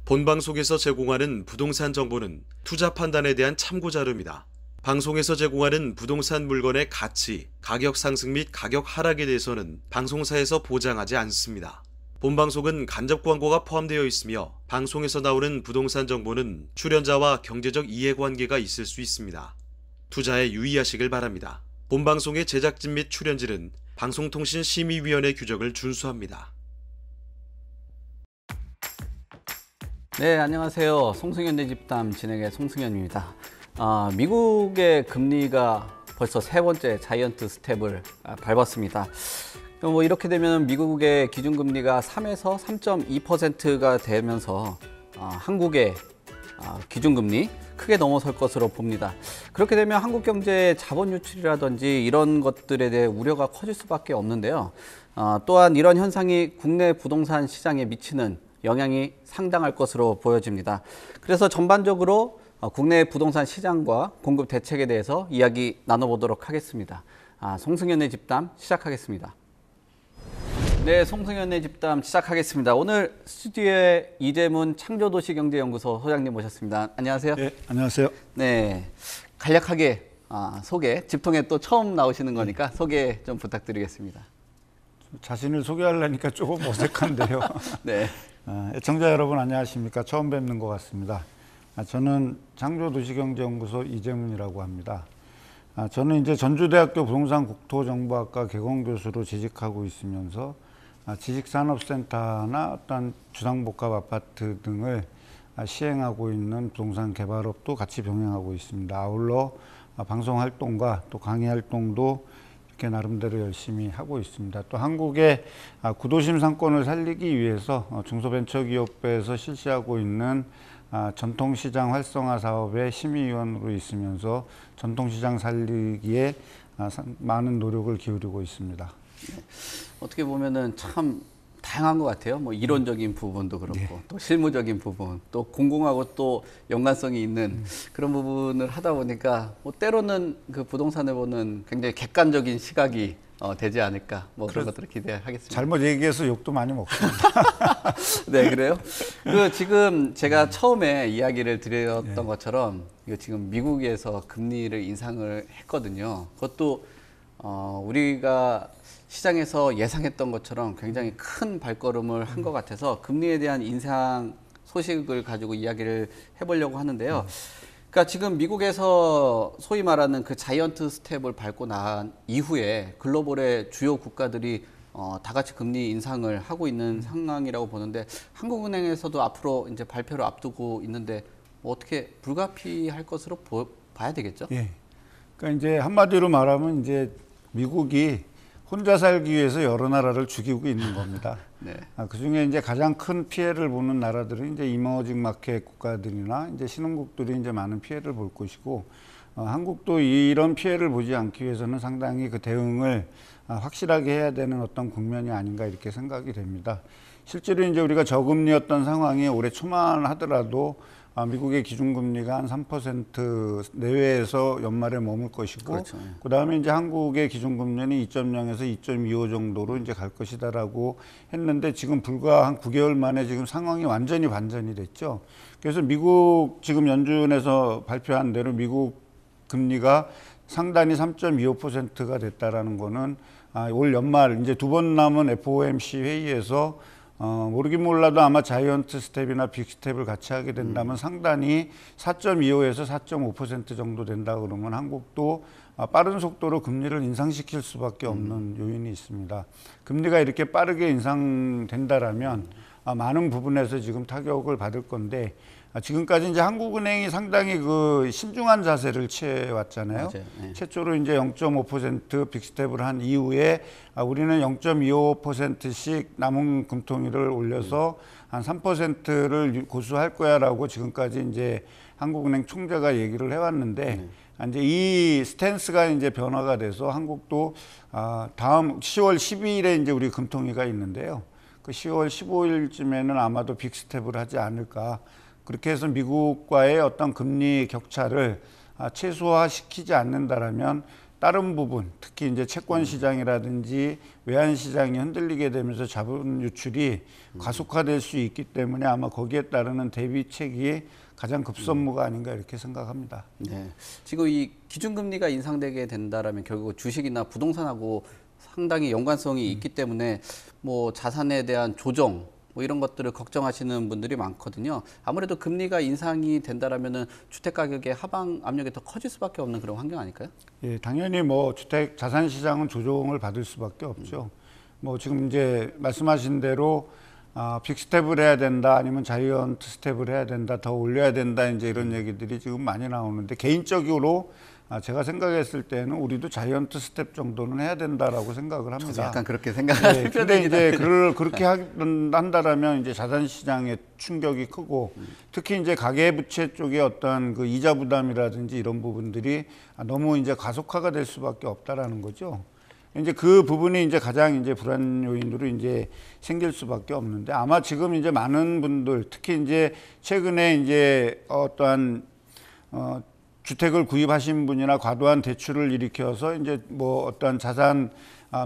본방송에서 제공하는 부동산 정보는 투자 판단에 대한 참고 자료입니다. 방송에서 제공하는 부동산 물건의 가치, 가격 상승 및 가격 하락에 대해서는 방송사에서 보장하지 않습니다. 본방송은 간접 광고가 포함되어 있으며 방송에서 나오는 부동산 정보는 출연자와 경제적 이해관계가 있을 수 있습니다. 투자에 유의하시길 바랍니다. 본방송의 제작진 및 출연진은 방송통신심의위원회 규정을 준수합니다. 네, 안녕하세요. 송승현 집담 진행의 송승현입니다. 미국의 금리가 벌써 세 번째 자이언트 스텝을 밟았습니다. 뭐 이렇게 되면 미국의 기준금리가 3에서 3.2%가 되면서 한국의 기준금리 크게 넘어설 것으로 봅니다. 그렇게 되면 한국 경제의 자본 유출이라든지 이런 것들에 대해 우려가 커질 수밖에 없는데요. 또한 이런 현상이 국내 부동산 시장에 미치는 영향이 상당할 것으로 보여집니다. 그래서 전반적으로 국내 부동산 시장과 공급 대책에 대해서 이야기 나눠보도록 하겠습니다. 송승현의 집담 시작하겠습니다. 네, 송승현의 집담 시작하겠습니다. 오늘 스튜디오에 이재문 창조도시경제연구소 소장님 모셨습니다. 안녕하세요. 네, 안녕하세요. 네, 간략하게 소개, 집통에 또 처음 나오시는 거니까 소개 좀 부탁드리겠습니다. 자신을 소개하려니까 조금 어색한데요. 네. 애청자 여러분 안녕하십니까. 처음 뵙는 것 같습니다. 저는 창조도시경제연구소 이재문이라고 합니다. 저는 이제 전주대학교 부동산국토정보학과 개공교수로 재직하고 있으면서 지식산업센터나 어떤 주상복합 아파트 등을 시행하고 있는 부동산 개발업도 같이 병행하고 있습니다. 아울러 방송 활동과 또 강의 활동도 이렇게 나름대로 열심히 하고 있습니다. 또 한국의 구도심 상권을 살리기 위해서 중소벤처기업부에서 실시하고 있는 전통시장 활성화 사업의 심의위원으로 있으면서 전통시장 살리기에 많은 노력을 기울이고 있습니다. 네. 어떻게 보면은 참 다양한 것 같아요. 뭐 이론적인 부분도 그렇고 네. 또 실무적인 부분, 또 공공하고 또 연관성이 있는 그런 부분을 하다 보니까 뭐 때로는 그 부동산을 보는 굉장히 객관적인 시각이 되지 않을까 뭐 그런 것들을 기대하겠습니다. 잘못 얘기해서 욕도 많이 먹습니다. 네, 그래요? 지금 제가 처음에 이야기를 드렸던 것처럼 이거 지금 미국에서 금리를 인상을 했거든요. 그것도 우리가 시장에서 예상했던 것처럼 굉장히 큰 발걸음을 한 것 같아서 금리에 대한 인상 소식을 가지고 이야기를 해보려고 하는데요. 그러니까 지금 미국에서 소위 말하는 그 자이언트 스텝을 밟고 난 이후에 글로벌의 주요 국가들이 다 같이 금리 인상을 하고 있는 상황이라고 보는데 한국은행에서도 앞으로 이제 발표를 앞두고 있는데 뭐 어떻게 불가피할 것으로 봐야 되겠죠? 예. 그러니까 이제 한마디로 말하면 이제 미국이 혼자 살기 위해서 여러 나라를 죽이고 있는 겁니다. 네. 그 중에 이제 가장 큰 피해를 보는 나라들은 이제 이머징 마켓 국가들이나 이제 신흥국들이 이제 많은 피해를 볼 것이고, 한국도 이런 피해를 보지 않기 위해서는 상당히 그 대응을 확실하게 해야 되는 어떤 국면이 아닌가 이렇게 생각이 됩니다. 실제로 이제 우리가 저금리였던 상황이 올해 초만 하더라도 미국의 기준금리가 한 3% 내외에서 연말에 머물 것이고, 그렇죠. 그 다음에 이제 한국의 기준금리는 2.0에서 2.25 정도로 이제 갈 것이다라고 했는데 지금 불과 한 9개월 만에 지금 상황이 완전히 반전이 됐죠. 그래서 미국 지금 연준에서 발표한 대로 미국 금리가 상단이 3.25%가 됐다라는 거는 올 연말 이제 두 번 남은 FOMC 회의에서 모르긴 몰라도 아마 자이언트 스텝이나 빅 스텝을 같이 하게 된다면 상단이 4.25에서 4.5% 정도 된다 그러면 한국도 빠른 속도로 금리를 인상시킬 수밖에 없는 요인이 있습니다. 금리가 이렇게 빠르게 인상된다라면 많은 부분에서 지금 타격을 받을 건데 지금까지 이제 한국은행이 상당히 그 신중한 자세를 취해왔잖아요. 네. 최초로 이제 0.5% 빅스텝을 한 이후에 우리는 0.25%씩 남은 금통위를 올려서 한 3%를 고수할 거야라고 지금까지 이제 한국은행 총재가 얘기를 해왔는데 이제 이 스탠스가 이제 변화가 돼서 한국도 다음 10월 12일에 이제 우리 금통위가 있는데요. 그 10월 15일쯤에는 아마도 빅스텝을 하지 않을까. 그렇게 해서 미국과의 어떤 금리 격차를 최소화시키지 않는다라면 다른 부분, 특히 이제 채권 시장이라든지 외환 시장이 흔들리게 되면서 자본 유출이 가속화될 수 있기 때문에 아마 거기에 따르는 대비책이 가장 급선무가 아닌가 이렇게 생각합니다. 네. 지금 이 기준금리가 인상되게 된다라면 결국 주식이나 부동산하고 상당히 연관성이 있기 때문에 뭐 자산에 대한 조정 뭐 이런 것들을 걱정하시는 분들이 많거든요. 아무래도 금리가 인상이 된다라면은 주택 가격의 하방 압력이 더 커질 수밖에 없는 그런 환경 아닐까요? 예, 당연히 뭐 주택 자산 시장은 조정을 받을 수밖에 없죠. 뭐 지금 이제 말씀하신 대로 빅스텝을 해야 된다, 아니면 자이언트 스텝을 해야 된다, 더 올려야 된다, 이제 이런 얘기들이 지금 많이 나오는데 개인적으로 제가 생각했을 때는 우리도 자이언트 스텝 정도는 해야 된다라고 생각을 합니다. 저도 약간 그렇게 생각하는 네, 근데 이제 그렇게 한다라면 이제 자산 시장의 충격이 크고 특히 이제 가계부채 쪽에 어떤 그 이자 부담이라든지 이런 부분들이 너무 이제 가속화가 될 수밖에 없다라는 거죠. 이제 그 부분이 이제 가장 이제 불안 요인으로 이제 생길 수밖에 없는데 아마 지금 이제 많은 분들 특히 이제 최근에 이제 어떠한 주택을 구입하신 분이나 과도한 대출을 일으켜서 이제 뭐 어떤 자산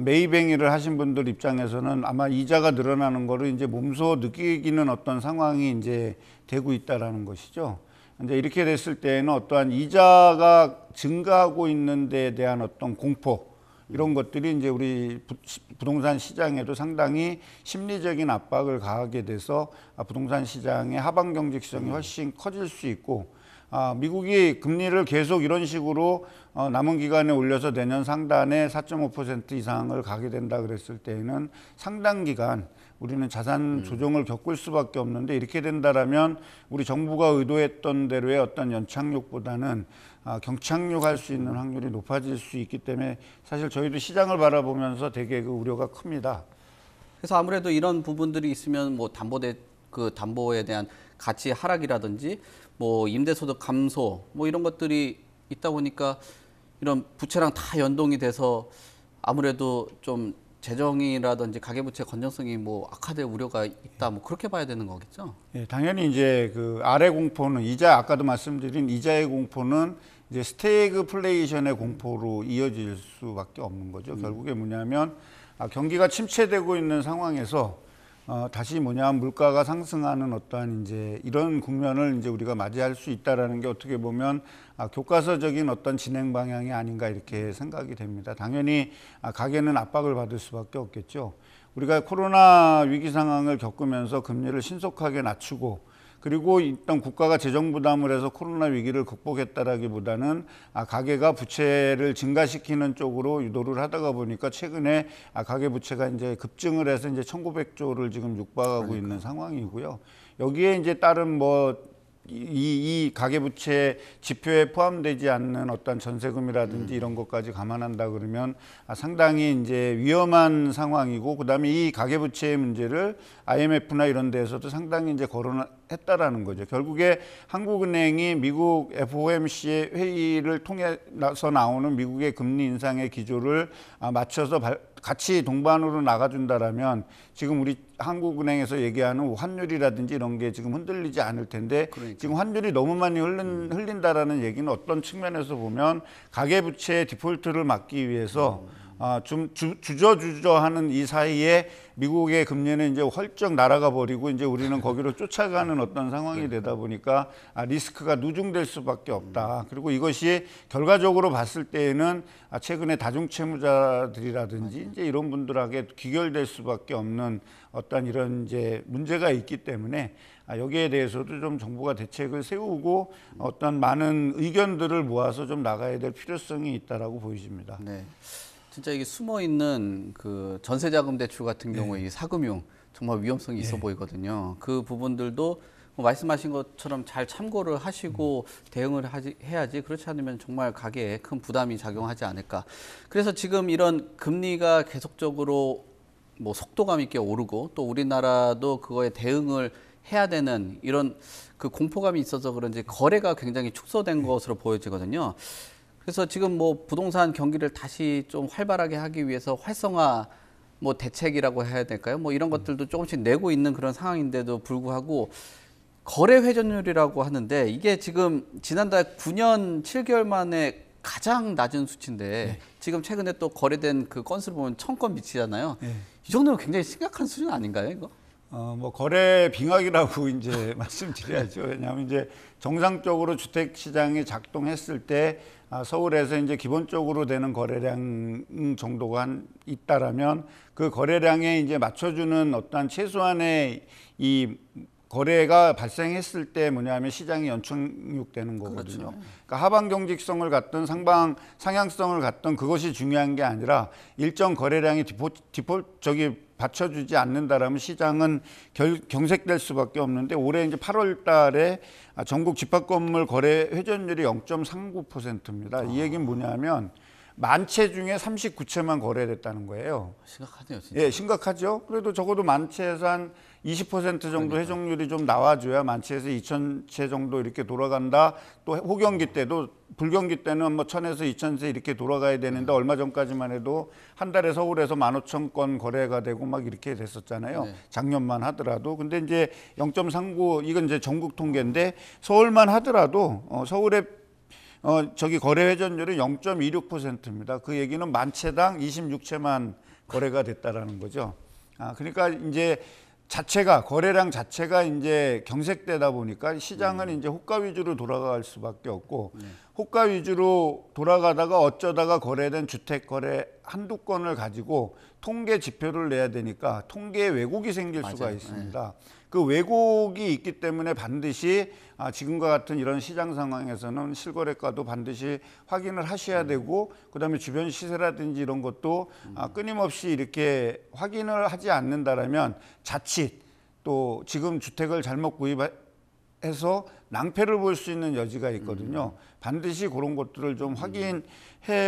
매입 행위를 하신 분들 입장에서는 아마 이자가 늘어나는 거를 이제 몸소 느끼기는 어떤 상황이 이제 되고 있다라는 것이죠. 이제 이렇게 됐을 때에는 어떠한 이자가 증가하고 있는 데에 대한 어떤 공포 이런 것들이 이제 우리 부동산 시장에도 상당히 심리적인 압박을 가하게 돼서 부동산 시장의 하방 경직성이 훨씬 커질 수 있고 미국이 금리를 계속 이런 식으로 남은 기간에 올려서 내년 상단에 4.5% 이상을 가게 된다 그랬을 때에는 상당 기간 우리는 자산 조정을 겪을 수밖에 없는데 이렇게 된다라면 우리 정부가 의도했던 대로의 어떤 연착륙보다는 경착륙할 수 있는 확률이 높아질 수 있기 때문에 사실 저희도 시장을 바라보면서 되게 그 우려가 큽니다. 그래서 아무래도 이런 부분들이 있으면 뭐 담보에 대한 가치 하락이라든지 뭐 임대소득 감소 뭐 이런 것들이 있다 보니까 이런 부채랑 다 연동이 돼서 아무래도 좀 재정이라든지 가계부채 건전성이 뭐 악화될 우려가 있다 뭐 그렇게 봐야 되는 거겠죠? 예, 당연히 이제 그 아래 공포는 아까도 말씀드린 이자의 공포는 이제 스태그플레이션의 공포로 이어질 수밖에 없는 거죠. 결국에 뭐냐면 경기가 침체되고 있는 상황에서 다시 물가가 상승하는 어떠한 이제 이런 국면을 이제 우리가 맞이할 수 있다라는 게 어떻게 보면 교과서적인 어떤 진행 방향이 아닌가 이렇게 생각이 됩니다. 당연히 가계는 압박을 받을 수밖에 없겠죠. 우리가 코로나 위기 상황을 겪으면서 금리를 신속하게 낮추고 그리고 일단 국가가 재정 부담을 해서 코로나 위기를 극복했다라기보다는 가계가 부채를 증가시키는 쪽으로 유도를 하다가 보니까 최근에 가계 부채가 이제 급증을 해서 이제 1,900조를 지금 육박하고 있는 상황이고요. 여기에 이제 따른 이 가계부채 지표에 포함되지 않는 어떤 전세금이라든지 이런 것까지 감안한다 그러면 상당히 이제 위험한 상황이고 그다음에 이 가계부채의 문제를 IMF나 이런 데에서도 상당히 이제 거론했다라는 거죠. 결국에 한국은행이 미국 FOMC의 회의를 통해서 나오는 미국의 금리 인상의 기조를 맞춰서 같이 동반으로 나가준다라면 지금 우리 한국은행에서 얘기하는 환율이라든지 이런 게 지금 흔들리지 않을 텐데 그러니까. 지금 환율이 너무 많이 흘린다라는 얘기는 어떤 측면에서 보면 가계부채 디폴트를 막기 위해서 좀 주저하는 이 사이에 미국의 금리는 이제 헐쩍 날아가 버리고 이제 우리는 거기로 쫓아가는 어떤 상황이 되다 보니까 리스크가 누중될 수밖에 없다. 그리고 이것이 결과적으로 봤을 때에는 최근에 다중채무자들이라든지 이제 이런 분들에게 귀결될 수밖에 없는 어떤 이런 이제 문제가 있기 때문에 여기에 대해서도 좀 정부가 대책을 세우고 어떤 많은 의견들을 모아서 좀 나가야 될 필요성이 있다라고 보여집니다. 네. 진짜 이게 숨어 있는 그 전세자금 대출 같은 경우에 이 사금융 정말 위험성이 있어 보이거든요. 그 부분들도 뭐 말씀하신 것처럼 잘 참고를 하시고 대응을 해야지 그렇지 않으면 정말 가계에 큰 부담이 작용하지 않을까. 그래서 지금 이런 금리가 계속적으로 뭐 속도감 있게 오르고 또 우리나라도 그거에 대응을 해야 되는 이런 그 공포감이 있어서 그런지 거래가 굉장히 축소된 것으로 보여지거든요. 그래서 지금 뭐 부동산 경기를 다시 좀 활발하게 하기 위해서 활성화 뭐 대책이라고 해야 될까요? 뭐 이런 것들도 조금씩 내고 있는 그런 상황인데도 불구하고 거래 회전율이라고 하는데 이게 지금 지난달 9년 7개월 만에 가장 낮은 수치인데 네. 지금 최근에 또 거래된 그 건수를 보면 1000건 미치잖아요. 네. 이 정도면 굉장히 심각한 수준 아닌가요, 이거? 뭐 거래 빙하기라고 이제 말씀드려야죠. 왜냐하면 이제 정상적으로 주택 시장이 작동했을 때 서울에서 이제 기본적으로 되는 거래량 정도가 있다라면 그 거래량에 이제 맞춰주는 어떠한 최소한의 이 거래가 발생했을 때 뭐냐면 시장이 연착륙되는 거거든요. 그렇죠. 그러니까 하방 경직성을 갖든 상방 상향성을 갖든 그것이 중요한 게 아니라 일정 거래량이 받쳐주지 않는다라면 시장은 경색될 수밖에 없는데 올해 이제 8월 달에 전국 집합건물 거래 회전율이 0.39%입니다. 이 얘기는 뭐냐면 만 채 중에 39채만 거래됐다는 거예요. 심각하네요, 진짜. 예, 심각하죠. 그래도 적어도 만 채에서 한 20% 정도 회전율이 좀 나와줘야 만 채에서 2,000채 정도 이렇게 돌아간다. 또 호경기 때도 불경기 때는 뭐 1,000에서 2,000채 이렇게 돌아가야 되는데 얼마 전까지만 해도 한 달에 서울에서 15,000건 거래가 되고 막 이렇게 됐었잖아요. 네. 작년만 하더라도. 근데 이제 0.39 이건 이제 전국 통계인데 서울만 하더라도 서울의 거래 회전율이 0.26%입니다. 그 얘기는 만 채당 26채만 거래가 됐다라는 거죠. 그러니까 이제 거래량 자체가 이제 경색되다 보니까 시장은 이제 호가 위주로 돌아갈 수밖에 없고 호가 위주로 돌아가다가 어쩌다가 거래된 주택 거래 한두 건을 가지고 통계 지표를 내야 되니까 통계에 왜곡이 생길 맞아요. 수가 있습니다. 그 왜곡이 있기 때문에 반드시 지금과 같은 이런 시장 상황에서는 실거래가도 반드시 확인을 하셔야 되고 그다음에 주변 시세라든지 이런 것도 끊임없이 이렇게 확인을 하지 않는다라면 자칫 또 지금 주택을 잘못 구입해서 낭패를 볼 수 있는 여지가 있거든요. 반드시 그런 것들을 좀 확인해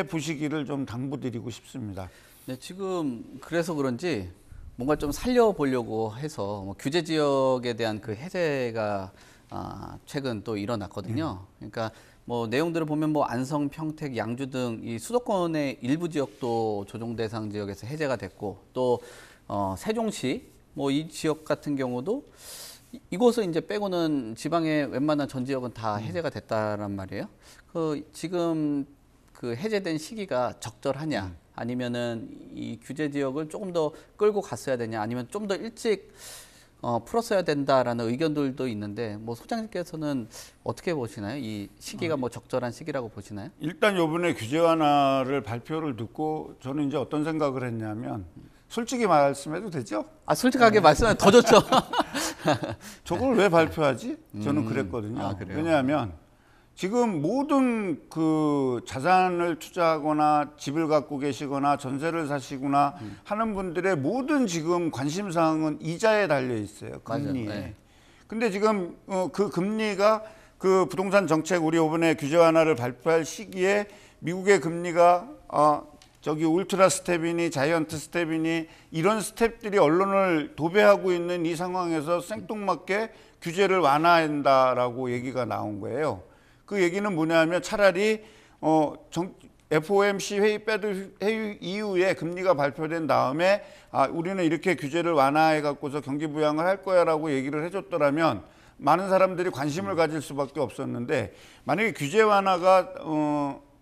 보시기를 좀 당부드리고 싶습니다. 네, 지금 그래서 그런지 뭔가 좀 살려보려고 해서 뭐 규제 지역에 대한 그 해제가 최근 또 일어났거든요. 그러니까 뭐 내용들을 보면 뭐 안성, 평택, 양주 등 이 수도권의 일부 지역도 조정 대상 지역에서 해제가 됐고 또 세종시 뭐 이 지역 같은 경우도 이곳을 이제 빼고는 지방의 웬만한 전 지역은 다 해제가 됐다란 말이에요. 그 지금 그 해제된 시기가 적절하냐? 아니면은 이 규제 지역을 조금 더 끌고 갔어야 되냐? 아니면 좀 더 일찍 풀었어야 된다라는 의견들도 있는데 뭐 소장님께서는 어떻게 보시나요? 이 시기가 뭐 적절한 시기라고 보시나요? 일단 이번에 규제 완화를 발표를 듣고 저는 이제 어떤 생각을 했냐면 솔직히 말씀해도 되죠? 솔직하게 말씀하면 더 좋죠. 저걸 왜 발표하지? 저는 그랬거든요. 그래요? 왜냐하면 지금 모든 그 자산을 투자하거나 집을 갖고 계시거나 전세를 사시거나 하는 분들의 모든 지금 관심사항은 이자에 달려 있어요. 금리에. 네. 근데 지금 그 금리가 그 부동산 정책 우리 이번에 규제 완화를 발표할 시기에 미국의 금리가 울트라 스텝이니 자이언트 스텝이니 이런 스텝들이 언론을 도배하고 있는 이 상황에서 생뚱맞게 규제를 완화한다라고 얘기가 나온 거예요. 그 얘기는 뭐냐면 차라리 FOMC 회의 이후에 금리가 발표된 다음에 우리는 이렇게 규제를 완화해 갖고서 경기 부양을 할 거야라고 얘기를 해줬더라면 많은 사람들이 관심을 가질 수밖에 없었는데 만약에 규제 완화가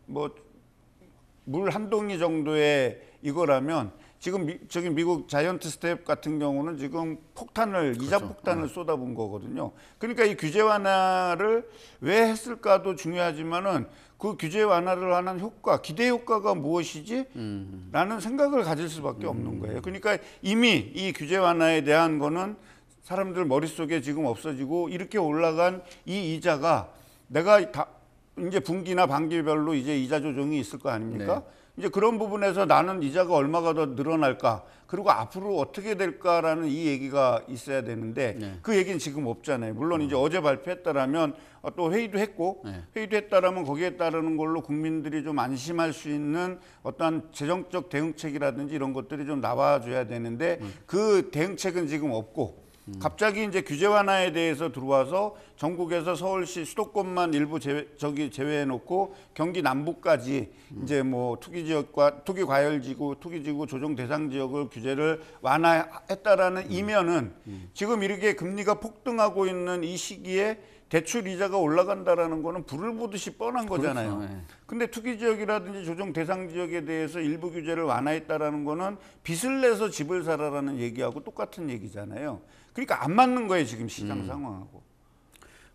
물 한 동이 정도의 이거라면 지금 저기 미국 자이언트 스텝 같은 경우는 지금 이자 폭탄을 쏟아본 거거든요. 그러니까 이 규제 완화를 왜 했을까도 중요하지만은 그 규제 완화를 하는 효과, 기대 효과가 무엇이지? 라는 생각을 가질 수밖에 없는 거예요. 그러니까 이미 이 규제 완화에 대한 거는 사람들 머릿속에 지금 없어지고 이렇게 올라간 이 이자가 내가 이제 분기나 반기별로 이제 이자 조정이 있을 거 아닙니까? 네. 이제 그런 부분에서 나는 이자가 얼마가 더 늘어날까? 그리고 앞으로 어떻게 될까라는 이 얘기가 있어야 되는데 그 얘기는 지금 없잖아요. 물론 이제 어제 발표했다라면 또 회의도 했고 회의도 했다라면 거기에 따르는 걸로 국민들이 좀 안심할 수 있는 어떠한 재정적 대응책이라든지 이런 것들이 좀 나와줘야 되는데 그 대응책은 지금 없고 갑자기 이제 규제 완화에 대해서 들어와서 전국에서 서울시 수도권만 일부 제외해 놓고 경기 남부까지 이제 뭐 투기 지역과 투기 과열 지구, 투기 지구 조정 대상 지역을 규제를 완화했다라는 이면은 지금 이렇게 금리가 폭등하고 있는 이 시기에 대출 이자가 올라간다라는 거는 불을 보듯이 뻔한 거잖아요. 그렇죠. 네. 근데 투기 지역이라든지 조정 대상 지역에 대해서 일부 규제를 완화했다라는 거는 빚을 내서 집을 사라라는 얘기하고 똑같은 얘기잖아요. 그러니까 안 맞는 거예요, 지금 시장 상황하고.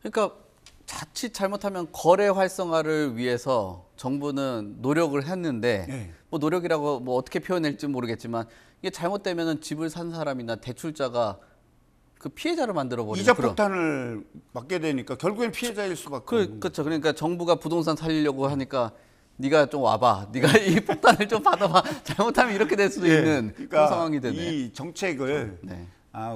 그러니까 자칫 잘못하면 거래 활성화를 위해서 정부는 노력을 했는데 네. 뭐 노력이라고 뭐 어떻게 표현할지 모르겠지만 이게 잘못되면은 집을 산 사람이나 대출자가 그 피해자를 만들어 버리는 이자 폭탄을 맞게 되니까 결국엔 피해자일 수밖에 없는 거죠. 그렇죠. 그러니까 정부가 부동산 살리려고 하니까 네가 좀 와봐. 네가 이 폭탄을 좀 받아봐. 잘못하면 이렇게 될 수도 있는 그런 그러니까 상황이 되네. 이 정책을 네.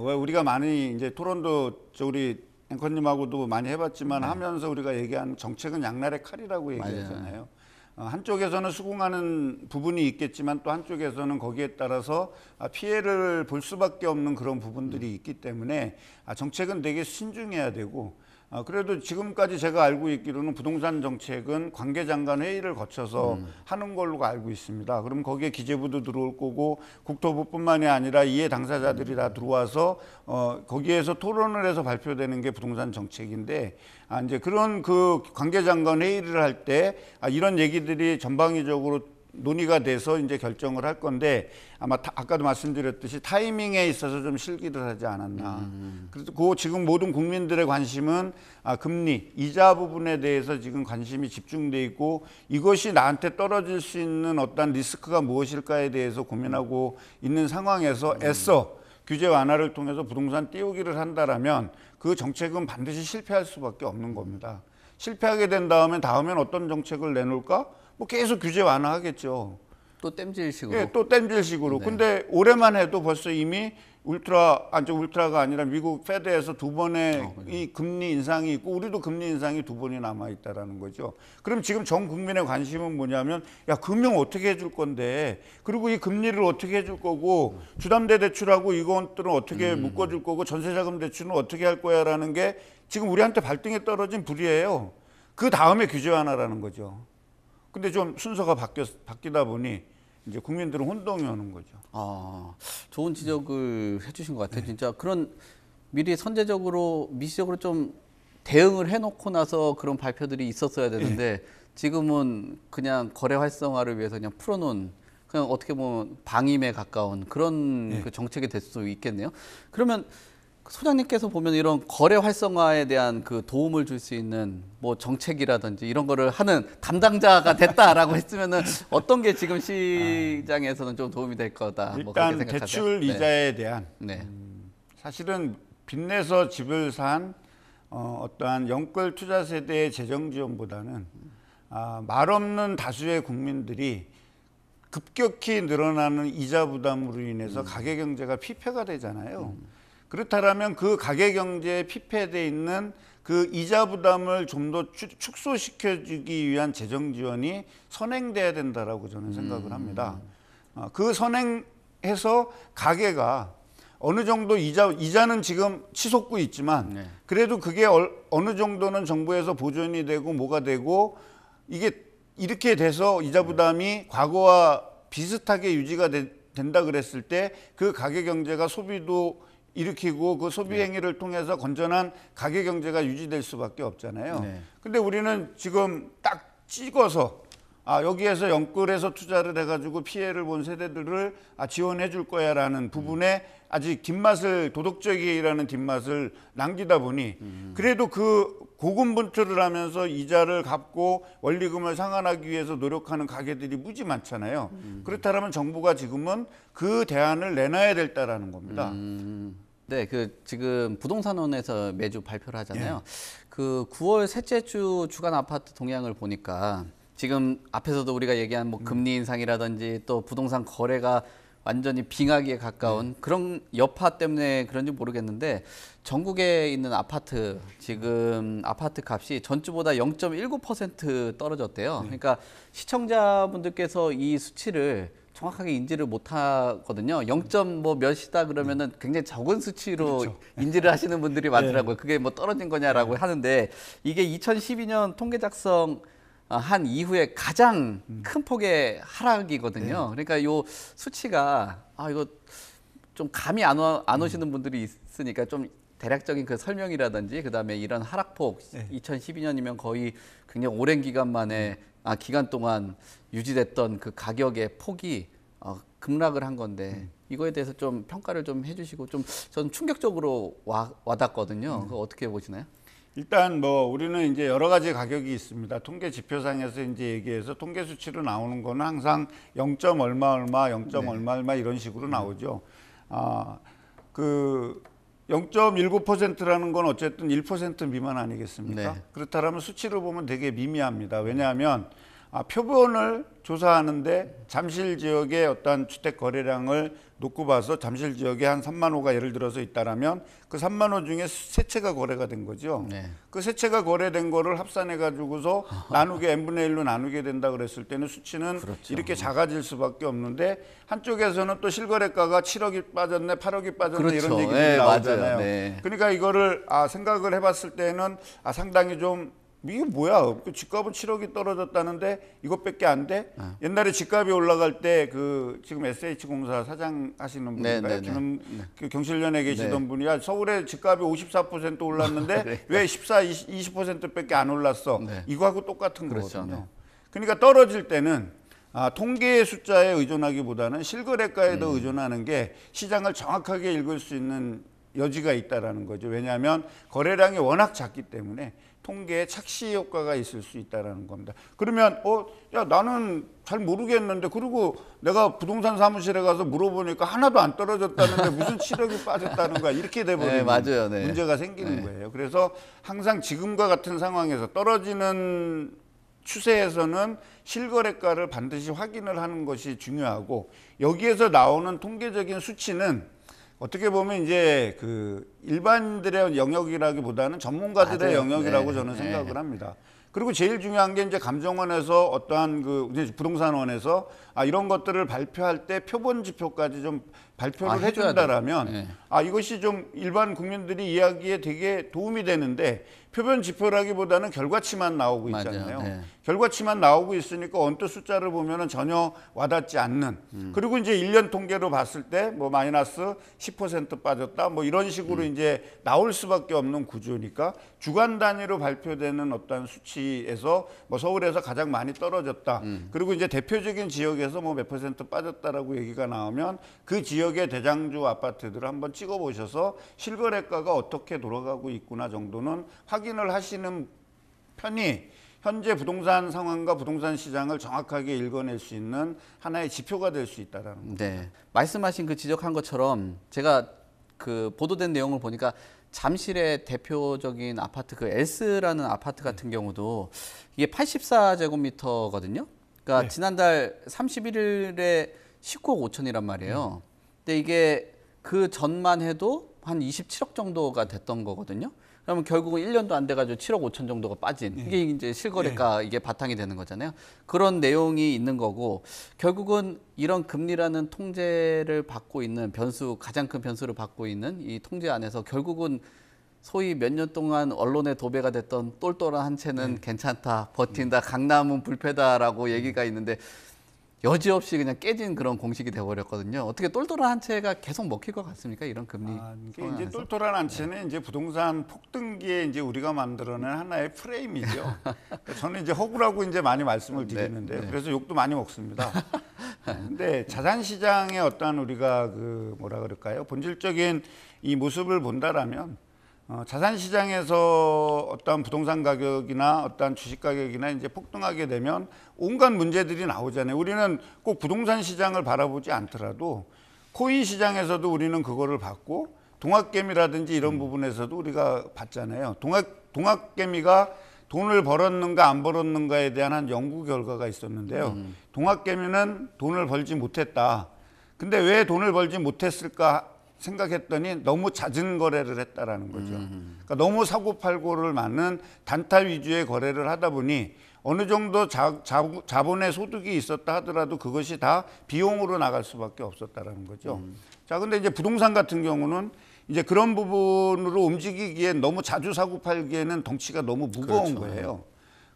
왜 우리가 많이 이제 토론도 우리 앵커님하고도 많이 해봤지만 하면서 우리가 얘기하는 정책은 양날의 칼이라고 얘기하잖아요. 한쪽에서는 수긍하는 부분이 있겠지만 또 한쪽에서는 거기에 따라서 피해를 볼 수밖에 없는 그런 부분들이 있기 때문에 정책은 되게 신중해야 되고 그래도 지금까지 제가 알고 있기로는 부동산 정책은 관계장관 회의를 거쳐서 하는 걸로 알고 있습니다. 그럼 거기에 기재부도 들어올 거고 국토부뿐만이 아니라 이해 당사자들이 다 들어와서 거기에서 토론을 해서 발표되는 게 부동산 정책인데 이제 그런 그 관계장관 회의를 할 때 이런 얘기들이 전방위적으로 논의가 돼서 이제 결정을 할 건데 아마 아까도 말씀드렸듯이 타이밍에 있어서 좀 실기를 하지 않았나. 그래서 그 지금 모든 국민들의 관심은 금리, 이자 부분에 대해서 지금 관심이 집중돼 있고 이것이 나한테 떨어질 수 있는 어떤 리스크가 무엇일까에 대해서 고민하고 있는 상황에서 애써 규제 완화를 통해서 부동산 띄우기를 한다라면 그 정책은 반드시 실패할 수밖에 없는 겁니다. 실패하게 된 다음엔 어떤 정책을 내놓을까? 뭐 계속 규제 완화하겠죠. 또 땜질식으로. 예, 또 땜질식으로. 네. 근데 올해만 해도 벌써 이미 울트라가 아니라 미국 페드에서 두 번의 이 금리 인상이 있고 우리도 금리 인상이 두 번이 남아 있다라는 거죠. 그럼 지금 전 국민의 관심은 뭐냐면 야, 금융 어떻게 해줄 건데 그리고 이 금리를 어떻게 해줄 거고 주담대 대출하고 이것들은 어떻게 묶어줄 거고 전세자금 대출은 어떻게 할 거야라는 게 지금 우리한테 발등에 떨어진 불이에요. 그 다음에 규제 완화라는 거죠. 근데 좀 순서가 바뀌다 보니 이제 국민들은 혼동이 오는 거죠. 좋은 지적을 해주신 것 같아요. 진짜 그런 미리 선제적으로 미시적으로 좀 대응을 해놓고 나서 그런 발표들이 있었어야 되는데 지금은 그냥 거래 활성화를 위해서 그냥 풀어놓은 그냥 어떻게 보면 방임에 가까운 그런 그 정책이 될 수도 있겠네요. 그러면 소장님께서 보면 이런 거래 활성화에 대한 그 도움을 줄 수 있는 뭐 정책이라든지 이런 거를 하는 담당자가 됐다라고 했으면은 어떤 게 지금 시장에서는 좀 도움이 될 거다. 뭐 그렇게 일단 생각하세요? 대출 이자에 대한 네. 사실은 빚내서 집을 산 어떠한 영끌 투자 세대의 재정 지원보다는 말 없는 다수의 국민들이 급격히 늘어나는 이자 부담으로 인해서 가계 경제가 피폐가 되잖아요. 그렇다면 그 가계 경제에 피폐돼 있는 그 이자 부담을 좀 더 축소시켜주기 위한 재정 지원이 선행돼야 된다라고 저는 생각을 합니다. 그 선행해서 가계가 어느 정도 이자는 지금 치솟고 있지만 그래도 그게 어느 정도는 정부에서 보존이 되고 뭐가 되고 이게 이렇게 돼서 이자 부담이 과거와 비슷하게 유지가 된다 그랬을 때 그 가계 경제가 소비도 일으키고 그 소비 행위를 통해서 건전한 가계 경제가 유지될 수밖에 없잖아요. 근데 우리는 지금 딱 찍어서 여기에서 영끌해서 투자를 해가지고 피해를 본 세대들을 지원해 줄 거야라는 부분에 아직 도덕적이라는 뒷맛을 남기다 보니 그래도 그 고군분투를 하면서 이자를 갚고 원리금을 상환하기 위해서 노력하는 가게들이 무지 많잖아요. 그렇다면 정부가 지금은 그 대안을 내놔야 될다라는 겁니다. 네, 그 지금 부동산원에서 매주 발표를 하잖아요. 그 9월 셋째 주 주간 아파트 동향을 보니까 지금 앞에서도 우리가 얘기한 뭐 금리 인상이라든지 또 부동산 거래가 완전히 빙하기에 가까운 그런 여파 때문에 그런지 모르겠는데 전국에 있는 아파트 지금 아파트 값이 전주보다 0.19% 떨어졌대요. 그러니까 시청자분들께서 이 수치를 정확하게 인지를 못 하거든요. 0점 뭐 몇이다 그러면은 굉장히 적은 수치로 그렇죠. 인지를 하시는 분들이 많더라고요. 그게 뭐 떨어진 거냐라고 하는데 이게 2012년 통계 작성 한 이후에 가장 큰 폭의 하락이거든요. 그러니까 요 수치가 이거 좀 감이 안 오시는 분들이 있으니까 좀 대략적인 그 설명이라든지 그다음에 이런 하락폭 2012년이면 거의 굉장히 오랜 기간 만에 기간 동안 유지됐던 그 가격의 폭이 급락을 한 건데 이거에 대해서 좀 평가를 좀 해주시고 좀 저는 충격적으로 와닿거든요. 그거 어떻게 보시나요? 일단 뭐 우리는 이제 여러 가지 가격이 있습니다. 통계 지표상에서 이제 얘기해서 통계 수치로 나오는 거는 항상 0점 얼마 얼마, 0점 얼마 얼마 이런 식으로 나오죠. 그 0.19%라는 건 어쨌든 1% 미만 아니겠습니까? 네. 그렇다면 수치를 보면 되게 미미합니다. 왜냐하면 표본을 조사하는데 잠실 지역의 어떤 주택 거래량을 놓고 봐서 잠실 지역에 한 3만 호가 예를 들어서 있다라면 그 3만 호 중에 세 채가 거래가 된 거죠. 네. 그 세 채가 거래된 거를 합산해 가지고서 나누게 n분의 1로 나누게 된다 그랬을 때는 수치는 그렇죠. 이렇게 작아질 수밖에 없는데 한쪽에서는 또 실거래가가 7억이 빠졌네, 8억이 빠졌네 그렇죠. 이런 얘기들이 네, 나오잖아요. 맞아요. 네. 그러니까 이거를 생각을 해봤을 때는 상당히 좀 이게 뭐야? 집값은 7억이 떨어졌다는데 이것밖에 안 돼? 옛날에 집값이 올라갈 때 그 지금 SH공사 사장 하시는 분인가요? 그 경실련에 계시던 분이 서울에 집값이 54% 올랐는데 왜 14, 20%밖에 안 올랐어? 이거하고 똑같은 그렇죠. 거거든요. 그러니까 떨어질 때는 통계의 숫자에 의존하기보다는 실거래가에 더 의존하는 게 시장을 정확하게 읽을 수 있는 여지가 있다라는 거죠. 왜냐하면 거래량이 워낙 작기 때문에 통계에 착시 효과가 있을 수 있다라는 겁니다. 그러면 야 나는 잘 모르겠는데 그리고 내가 부동산 사무실에 가서 물어보니까 하나도 안 떨어졌다는데 무슨 7억이 빠졌다는 거야 이렇게 돼버리는 맞아요. 문제가 생기는 거예요. 그래서 항상 지금과 같은 상황에서 떨어지는 추세에서는 실거래가를 반드시 확인을 하는 것이 중요하고 여기에서 나오는 통계적인 수치는 어떻게 보면 이제 그 일반인들의 영역이라기보다는 전문가들의 영역이라고 저는 생각을 합니다. 그리고 제일 중요한 게 이제 감정원에서 어떠한 그 부동산원에서 이런 것들을 발표할 때 표본 지표까지 좀 발표를 해준다라면 이것이 좀 일반 국민들이 이해하기에 되게 도움이 되는데 표본 지표라기보다는 결과치만 나오고 있잖아요. 결과치만 나오고 있으니까 언뜻 숫자를 보면은 전혀 와닿지 않는. 그리고 이제 1년 통계로 봤을 때 뭐 마이너스 10% 빠졌다 뭐 이런 식으로 이제 나올 수밖에 없는 구조니까 주간 단위로 발표되는 어떤 수치에서 뭐 서울에서 가장 많이 떨어졌다. 그리고 이제 대표적인 지역에서 뭐 몇 퍼센트 빠졌다라고 얘기가 나오면 그 지역의 대장주 아파트들을 한번 찍어 보셔서 실거래가가 어떻게 돌아가고 있구나 정도는 확인을 하시는 편이 현재 부동산 상황과 부동산 시장을 정확하게 읽어낼 수 있는 하나의 지표가 될 수 있다라는 겁니다. 네, 말씀하신 그 지적한 것처럼 제가 그 보도된 내용을 보니까 잠실의 대표적인 아파트 그 S라는 아파트 같은 경우도 이게 84제곱미터거든요. 그러니까 지난달 31일에 19억 5천이란 말이에요. 근데 이게 그 전만 해도 한 27억 정도가 됐던 거거든요. 그러면 결국은 1년도 안 돼가지고 7억 5천 정도가 빠진 이게 이제 실거래가 이게 바탕이 되는 거잖아요. 그런 내용이 있는 거고 결국은 이런 금리라는 통제를 받고 있는 변수 가장 큰 변수를 받고 있는 이 통제 안에서 결국은 소위 몇 년 동안 언론에 도배가 됐던 똘똘한 한 채는 괜찮다, 버틴다, 강남은 불패다라고 얘기가 있는데 여지없이 그냥 깨진 그런 공식이 돼버렸거든요. 어떻게 똘똘한 한 채가 계속 먹힐 것 같습니까? 이런 금리. 이게 이제 똘똘한 한 채는 이제 부동산 폭등기에 이제 우리가 만들어낸 하나의 프레임이죠. 저는 이제 허구라고 이제 많이 말씀을 드리는데요. 그래서 욕도 많이 먹습니다. 근데 자산 시장의 어떤 우리가 그 뭐라 그럴까요? 본질적인 이 모습을 본다라면 자산 시장에서 어떤 부동산 가격이나 어떤 주식 가격이나 이제 폭등하게 되면 온갖 문제들이 나오잖아요. 우리는 꼭 부동산 시장을 바라보지 않더라도 코인 시장에서도 우리는 그거를 봤고 동학개미라든지 이런 부분에서도 우리가 봤잖아요. 동학개미가 돈을 벌었는가 안 벌었는가에 대한 한 연구 결과가 있었는데요. 동학개미는 돈을 벌지 못했다. 근데 왜 돈을 벌지 못했을까 생각했더니 너무 잦은 거래를 했다라는 거죠. 그러니까 너무 사고팔고를 많은 단타 위주의 거래를 하다 보니 어느 정도 자본의 소득이 있었다 하더라도 그것이 다 비용으로 나갈 수밖에 없었다라는 거죠. 자, 근데 이제 부동산 같은 경우는 이제 그런 부분으로 움직이기엔 너무 자주 사고 팔기에는 덩치가 너무 무거운 그렇죠. 거예요.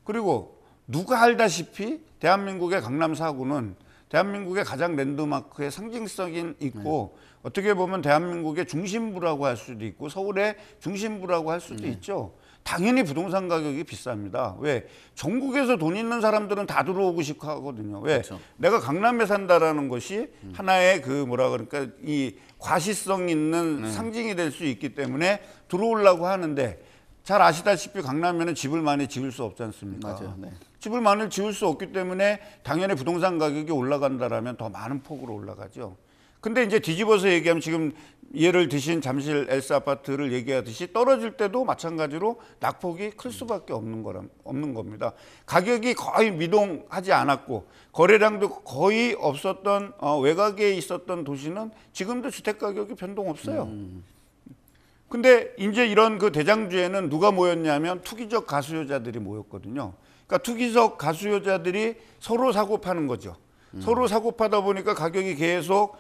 그리고 누가 알다시피 대한민국의 강남 4구는 대한민국의 가장 랜드마크의 상징성이 있고 어떻게 보면 대한민국의 중심부라고 할 수도 있고 서울의 중심부라고 할 수도 있죠. 당연히 부동산 가격이 비쌉니다. 왜? 전국에서 돈 있는 사람들은 다 들어오고 싶어 하거든요. 왜? 그렇죠. 내가 강남에 산다라는 것이 하나의 그 뭐라 그럴까 이 과시성 있는 상징이 될 수 있기 때문에 들어오려고 하는데 잘 아시다시피 강남에는 집을 많이 지을 수 없지 않습니까? 맞아요. 네. 집을 많이 지을 수 없기 때문에 당연히 부동산 가격이 올라간다라면 더 많은 폭으로 올라가죠. 근데 이제 뒤집어서 얘기하면 지금 예를 드신 잠실 엘스 아파트를 얘기하듯이 떨어질 때도 마찬가지로 낙폭이 클 수밖에 없는 겁니다. 가격이 거의 미동하지 않았고 거래량도 거의 없었던 외곽에 있었던 도시는 지금도 주택 가격이 변동 없어요. 근데 이제 이런 그 대장주에는 누가 모였냐면 투기적 가수요자들이 모였거든요. 그러니까 투기적 가수요자들이 서로 사고 파는 거죠. 서로 사고 파다 보니까 가격이 계속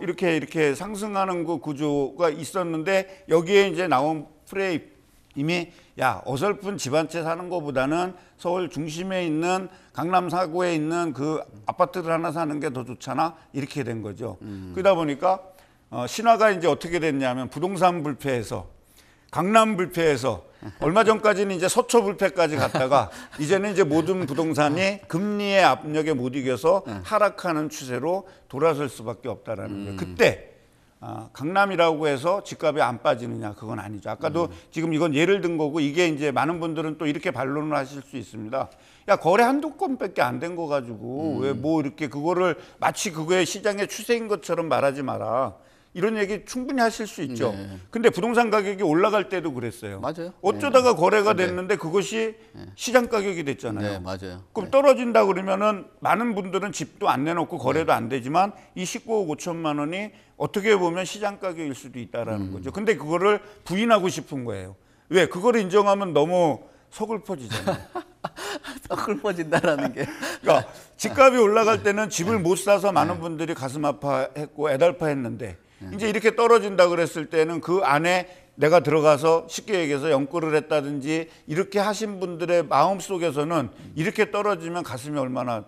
이렇게 상승하는 그 구조가 있었는데 여기에 이제 나온 프레임이 야 어설픈 집 한 채 사는 것보다는 서울 중심에 있는 강남 4구에 있는 그 아파트를 하나 사는 게 더 좋잖아 이렇게 된 거죠. 그러다 보니까 신화가 이제 어떻게 됐냐면 부동산 불패에서 강남 불패에서 얼마 전까지는 이제 서초 불패까지 갔다가 이제는 이제 모든 부동산이 금리의 압력에 못 이겨서 하락하는 추세로 돌아설 수밖에 없다라는 거예요. 그때 강남이라고 해서 집값이 안 빠지느냐 그건 아니죠. 아까도 지금 이건 예를 든 거고 이게 이제 많은 분들은 또 이렇게 반론을 하실 수 있습니다. 야 거래 한두 건밖에 안 된 거 가지고 왜 뭐 이렇게 그거를 마치 그거의 시장의 추세인 것처럼 말하지 마라. 이런 얘기 충분히 하실 수 있죠. 네. 근데 부동산 가격이 올라갈 때도 그랬어요. 맞아요. 어쩌다가 네. 거래가 됐는데 그것이 시장 가격이 됐잖아요. 네, 맞아요. 그럼 떨어진다 그러면은 많은 분들은 집도 안 내놓고 거래도 안 되지만 이 19억 5천만 원이 어떻게 보면 시장 가격일 수도 있다라는 거죠. 근데 그거를 부인하고 싶은 거예요. 왜? 그거를 인정하면 너무 서글퍼지잖아요. 서글퍼진다라는 게. 그러니까 집값이 올라갈 때는 집을 못 사서 많은 분들이 가슴 아파했고 애달파했는데 이제 이렇게 떨어진다 그랬을 때는 그 안에 내가 들어가서 쉽게 얘기해서 연끌을 했다든지 이렇게 하신 분들의 마음 속에서는 이렇게 떨어지면 가슴이 얼마나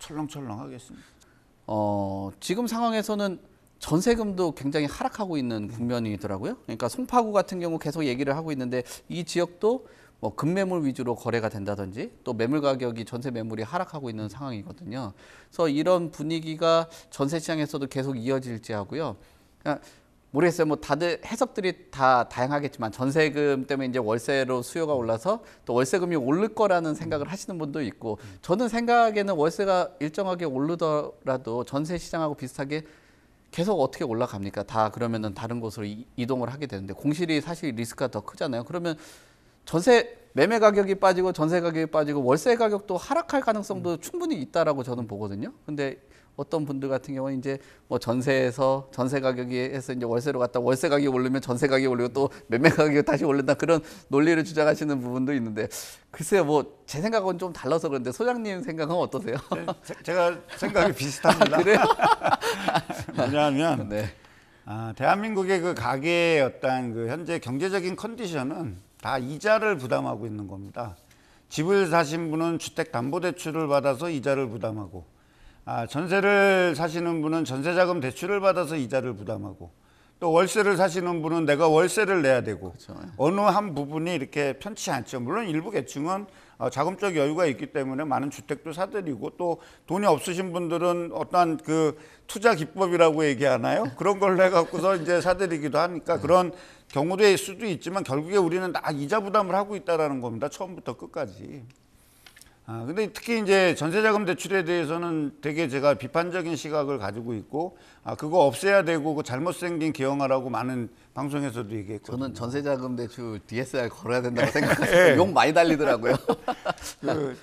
철렁철렁하겠습니까? 지금 상황에서는 전세금도 굉장히 하락하고 있는 국면이더라고요. 그러니까 송파구 같은 경우 계속 얘기를 하고 있는데 이 지역도 뭐 급매물 위주로 거래가 된다든지 또 매물 가격이 전세 매물이 하락하고 있는 상황이거든요. 그래서 이런 분위기가 전세 시장에서도 계속 이어질지 하고요. 그러니까 모르겠어요. 뭐 다들 해석들이 다 다양하겠지만 전세금 때문에 이제 월세로 수요가 올라서 또 월세금이 오를 거라는 생각을 하시는 분도 있고 저는 생각에는 월세가 일정하게 오르더라도 전세 시장하고 비슷하게 계속 어떻게 올라갑니까? 다 그러면은 다른 곳으로 이동을 하게 되는데 공실이 사실 리스크가 더 크잖아요. 그러면 전세 매매 가격이 빠지고 전세 가격이 빠지고 월세 가격도 하락할 가능성도 충분히 있다라고 저는 보거든요. 근데 어떤 분들 같은 경우는 이제 뭐 전세에서 전세 가격이 해서 이제 월세로 갔다 월세 가격이 오르면 전세 가격이 오르고 또 매매 가격이 다시 오른다 그런 논리를 주장하시는 부분도 있는데 글쎄요 뭐 제 생각은 좀 달라서 그런데 소장님 생각은 어떠세요? 제가 생각이 비슷합니다. 그래요? 왜냐하면 네. 대한민국의 그 가계의 어떤 그 현재 경제적인 컨디션은 다 이자를 부담하고 있는 겁니다. 집을 사신 분은 주택담보대출을 받아서 이자를 부담하고 전세를 사시는 분은 전세자금 대출을 받아서 이자를 부담하고 또 월세를 사시는 분은 내가 월세를 내야 되고 그렇죠. 어느 한 부분이 이렇게 편치 않죠. 물론 일부 계층은 자금적 여유가 있기 때문에 많은 주택도 사들이고 또 돈이 없으신 분들은 어떠한 그 투자 기법이라고 얘기하나요? 그런 걸로 해갖고서 이제 사들이기도 하니까 그런 경우일 수도 있지만 결국에 우리는 다 이자 부담을 하고 있다라는 겁니다. 처음부터 끝까지. 근데 특히 이제 전세자금 대출에 대해서는 되게 제가 비판적인 시각을 가지고 있고, 그거 없애야 되고, 그 잘못 생긴 개혁하라고 많은 방송에서도 얘기했거든요. 저는 전세자금 대출 DSR 걸어야 된다고 생각해서 욕 많이 달리더라고요.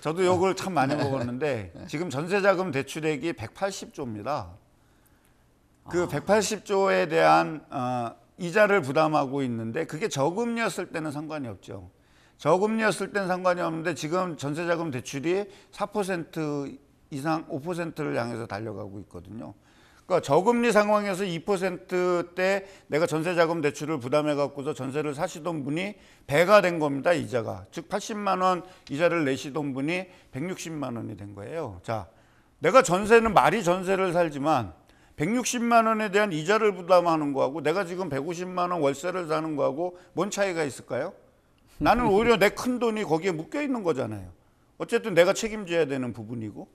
저도 욕을 참 많이 먹었는데, 지금 전세자금 대출액이 180조입니다. 그 180조에 대한 이자를 부담하고 있는데, 그게 저금리였을 때는 상관이 없죠. 저금리였을 땐 상관이 없는데 지금 전세자금 대출이 4% 이상 5%를 향해서 달려가고 있거든요. 그러니까 저금리 상황에서 2%대 내가 전세자금 대출을 부담해 갖고서 전세를 사시던 분이 배가 된 겁니다. 이자가. 즉 80만 원 이자를 내시던 분이 160만 원이 된 거예요. 자, 내가 전세는 말이 전세를 살지만 160만 원에 대한 이자를 부담하는 거하고 내가 지금 150만 원 월세를 사는 거하고 뭔 차이가 있을까요? 나는 오히려 내 큰 돈이 거기에 묶여 있는 거잖아요. 어쨌든 내가 책임져야 되는 부분이고.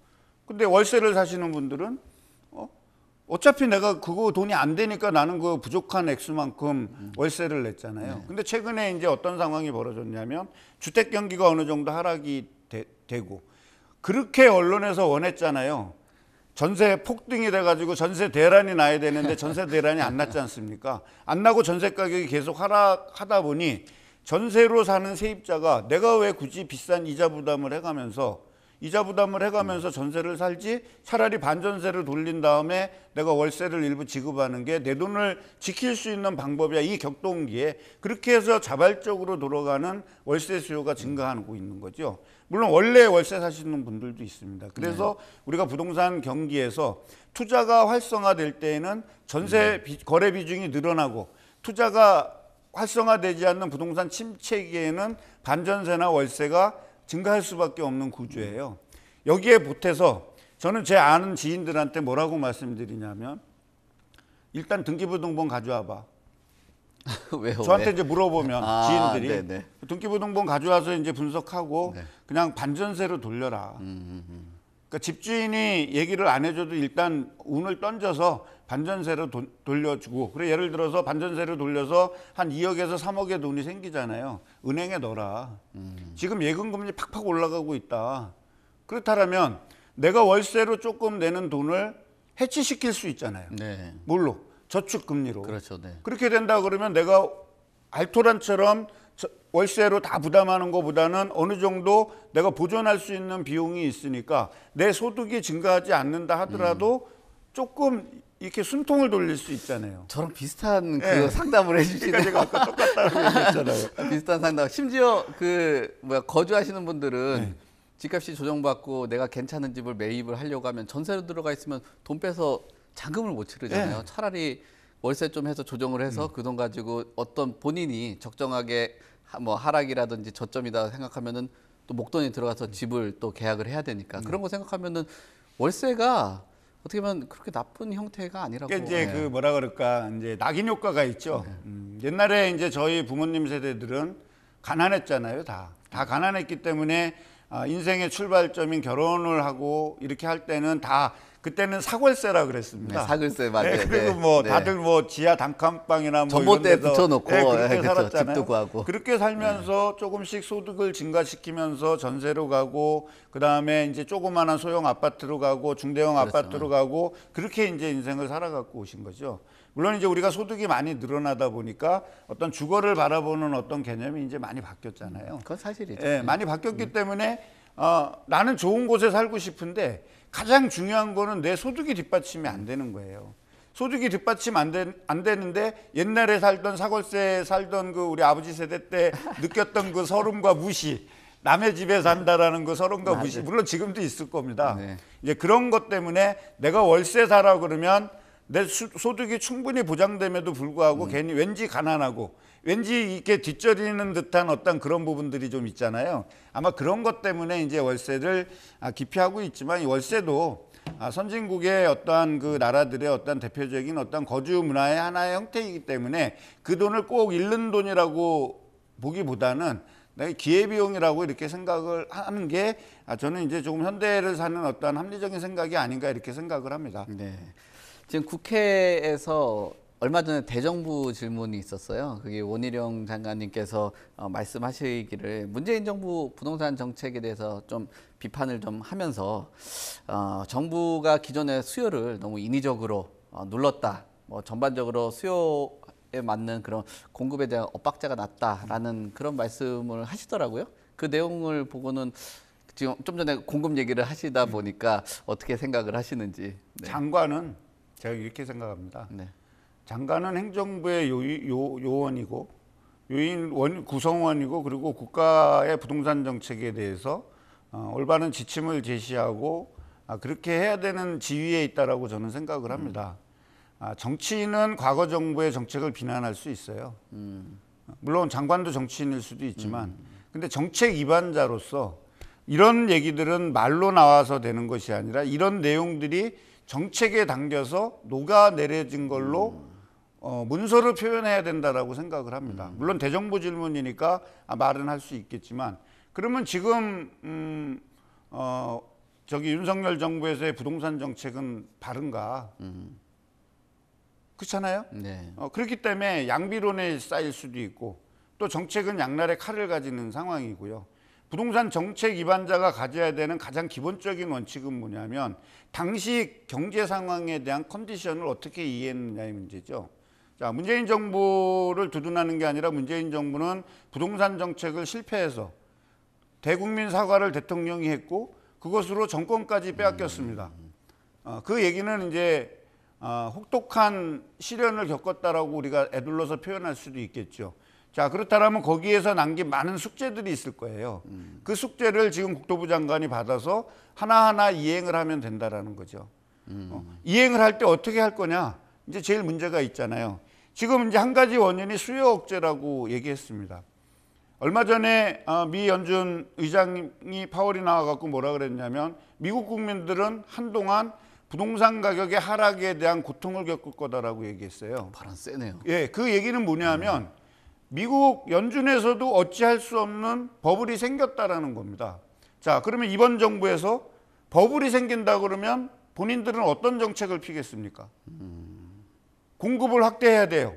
근데 월세를 사시는 분들은 어차피 내가 그거 돈이 안 되니까 나는 그 부족한 액수만큼 월세를 냈잖아요. 근데 최근에 이제 어떤 상황이 벌어졌냐면 주택 경기가 어느 정도 하락이 되고 그렇게 언론에서 원했잖아요. 전세 폭등이 돼가지고 전세 대란이 나야 되는데 전세 대란이 안 났지 않습니까? 안 나고 전세 가격이 계속 하락하다 보니 전세로 사는 세입자가 내가 왜 굳이 비싼 이자 부담을 해가면서 전세를 살지 차라리 반전세를 돌린 다음에 내가 월세를 일부 지급하는 게 내 돈을 지킬 수 있는 방법이야. 이 격동기에 그렇게 해서 자발적으로 돌아가는 월세 수요가 증가하고 있는 거죠. 물론 원래 월세 사시는 분들도 있습니다. 그래서 우리가 부동산 경기에서 투자가 활성화될 때에는 전세 거래 비중이 늘어나고 투자가 활성화되지 않는 부동산 침체기에는 반전세나 월세가 증가할 수밖에 없는 구조예요. 여기에 보태서 저는 제 아는 지인들한테 뭐라고 말씀드리냐면 일단 등기부등본 가져와봐. 왜요? 저한테 이제 물어보면 지인들이 네네. 등기부등본 가져와서 이제 분석하고 그냥 반전세로 돌려라. 그러니까 집주인이 얘기를 안 해줘도 일단 운을 던져서 반전세로 돌려주고 그래 예를 들어서 반전세로 돌려서 한 2억에서 3억의 돈이 생기잖아요. 은행에 넣어라. 지금 예금금리 팍팍 올라가고 있다. 그렇다면 내가 월세로 조금 내는 돈을 해치시킬 수 있잖아요. 네. 뭘로? 저축금리로. 그렇죠. 네. 그렇게 된다 그러면 내가 알토란처럼 월세로 다 부담하는 것보다는 어느 정도 내가 보존할 수 있는 비용이 있으니까 내 소득이 증가하지 않는다 하더라도 조금 이렇게 숨통을 돌릴 수 있잖아요. 저랑 비슷한 그 상담을 해주시네요. 그러니까 제가 아까 똑같다고 얘기했잖아요. 비슷한 상담. 심지어 거주하시는 분들은 집값이 조정받고 내가 괜찮은 집을 매입을 하려고 하면 전세로 들어가 있으면 돈 빼서 잔금을 못 치르잖아요. 차라리 월세 좀 해서 조정을 해서 그 돈 가지고 어떤 본인이 적정하게 뭐 하락이라든지 저점이다 생각하면은 또 목돈이 들어가서 집을 또 계약을 해야 되니까 그런 거 생각하면은 월세가 어떻게 보면 그렇게 나쁜 형태가 아니라고. 그러니까 이제 그 뭐라 그럴까 이제 낙인 효과가 있죠. 옛날에 이제 저희 부모님 세대들은 가난했잖아요. 다 가난했기 때문에 인생의 출발점인 결혼을 하고 이렇게 할 때는 다 그때는 사골세라 그랬습니다. 네, 사골세 맞아요. 네, 그리고 뭐 다들 뭐 지하 단칸방이나 뭐 전봇대 이런 데서 붙여놓고 그렇게 그쵸, 살았잖아요. 집도 구하고. 그렇게 살면서 조금씩 소득을 증가시키면서 전세로 가고 그 다음에 이제 조그마한 소형 아파트로 가고 중대형 아파트로 가고 그렇게 이제 인생을 살아갖고 오신 거죠. 물론 이제 우리가 소득이 많이 늘어나다 보니까 어떤 주거를 바라보는 어떤 개념이 이제 많이 바뀌었잖아요. 그건 사실이죠. 예, 많이 바뀌었기 때문에 나는 좋은 곳에 살고 싶은데 가장 중요한 거는 내 소득이 뒷받침이 안 되는 거예요. 소득이 뒷받침 안 되는데 옛날에 살던 사골세 살던 그 우리 아버지 세대 때 느꼈던 그 서름과 무시, 남의 집에 산다라는 그 서름과 무시, 물론 지금도 있을 겁니다. 이제 그런 것 때문에 내가 월세 사라 그러면 내 소득이 충분히 보장됨에도 불구하고 괜히 왠지 가난하고 왠지 이렇게 뒷저리는 듯한 어떤 그런 부분들이 좀 있잖아요. 아마 그런 것 때문에 이제 월세를 기피하고 있지만 이 월세도 선진국의 어떠한 그 나라들의 어떤 대표적인 어떤 거주 문화의 하나의 형태이기 때문에 그 돈을 꼭 잃는 돈이라고 보기보다는 기회비용이라고 이렇게 생각을 하는 게 저는 이제 조금 현대를 사는 어떤 합리적인 생각이 아닌가 이렇게 생각을 합니다. 네. 지금 국회에서 얼마 전에 대정부 질문이 있었어요. 그게 원희룡 장관님께서 말씀하시기를 문재인 정부 부동산 정책에 대해서 좀 비판을 좀 하면서 정부가 기존의 수요를 너무 인위적으로 눌렀다. 뭐 전반적으로 수요에 맞는 그런 공급에 대한 엇박자가 났다라는 그런 말씀을 하시더라고요. 그 내용을 보고는 지금 좀 전에 공급 얘기를 하시다 보니까 어떻게 생각을 하시는지. 네. 장관은 제가 이렇게 생각합니다. 네. 장관은 행정부의 요원이고 구성원이고 그리고 국가의 부동산 정책에 대해서 올바른 지침을 제시하고 그렇게 해야 되는 지위에 있다라고 저는 생각을 합니다. 정치인은 과거 정부의 정책을 비난할 수 있어요. 물론 장관도 정치인일 수도 있지만 근데 정책 위반자로서 이런 얘기들은 말로 나와서 되는 것이 아니라 이런 내용들이 정책에 담겨서 녹아내려진 걸로 문서를 표현해야 된다라고 생각을 합니다. 물론 대정부 질문이니까 말은 할 수 있겠지만 그러면 지금 저기 윤석열 정부에서의 부동산 정책은 바른가? 그렇잖아요. 네. 그렇기 때문에 양비론에 쌓일 수도 있고 또 정책은 양날의 칼을 가지는 상황이고요. 부동산 정책 위반자가 가져야 되는 가장 기본적인 원칙은 뭐냐면 당시 경제 상황에 대한 컨디션을 어떻게 이해했느냐의 문제죠. 자, 문재인 정부를 두둔하는 게 아니라 문재인 정부는 부동산 정책을 실패해서 대국민 사과를 대통령이 했고 그것으로 정권까지 빼앗겼습니다. 그 얘기는 이제 혹독한 시련을 겪었다라고 우리가 에둘러서 표현할 수도 있겠죠. 자, 그렇다면 거기에서 남긴 많은 숙제들이 있을 거예요. 그 숙제를 지금 국토부 장관이 받아서 하나하나 이행을 하면 된다라는 거죠. 이행을 할 때 어떻게 할 거냐? 이제 제일 문제가 있잖아요. 지금 이제 한 가지 원인이 수요 억제라고 얘기했습니다. 얼마 전에 미 연준 의장이 파월이 나와갖고 뭐라 그랬냐면 미국 국민들은 한동안 부동산 가격의 하락에 대한 고통을 겪을 거다라고 얘기했어요. 발언 세네요. 예, 그 얘기는 뭐냐면 미국 연준에서도 어찌할 수 없는 버블이 생겼다라는 겁니다. 자, 그러면 이번 정부에서 버블이 생긴다 그러면 본인들은 어떤 정책을 피겠습니까? 공급을 확대해야 돼요.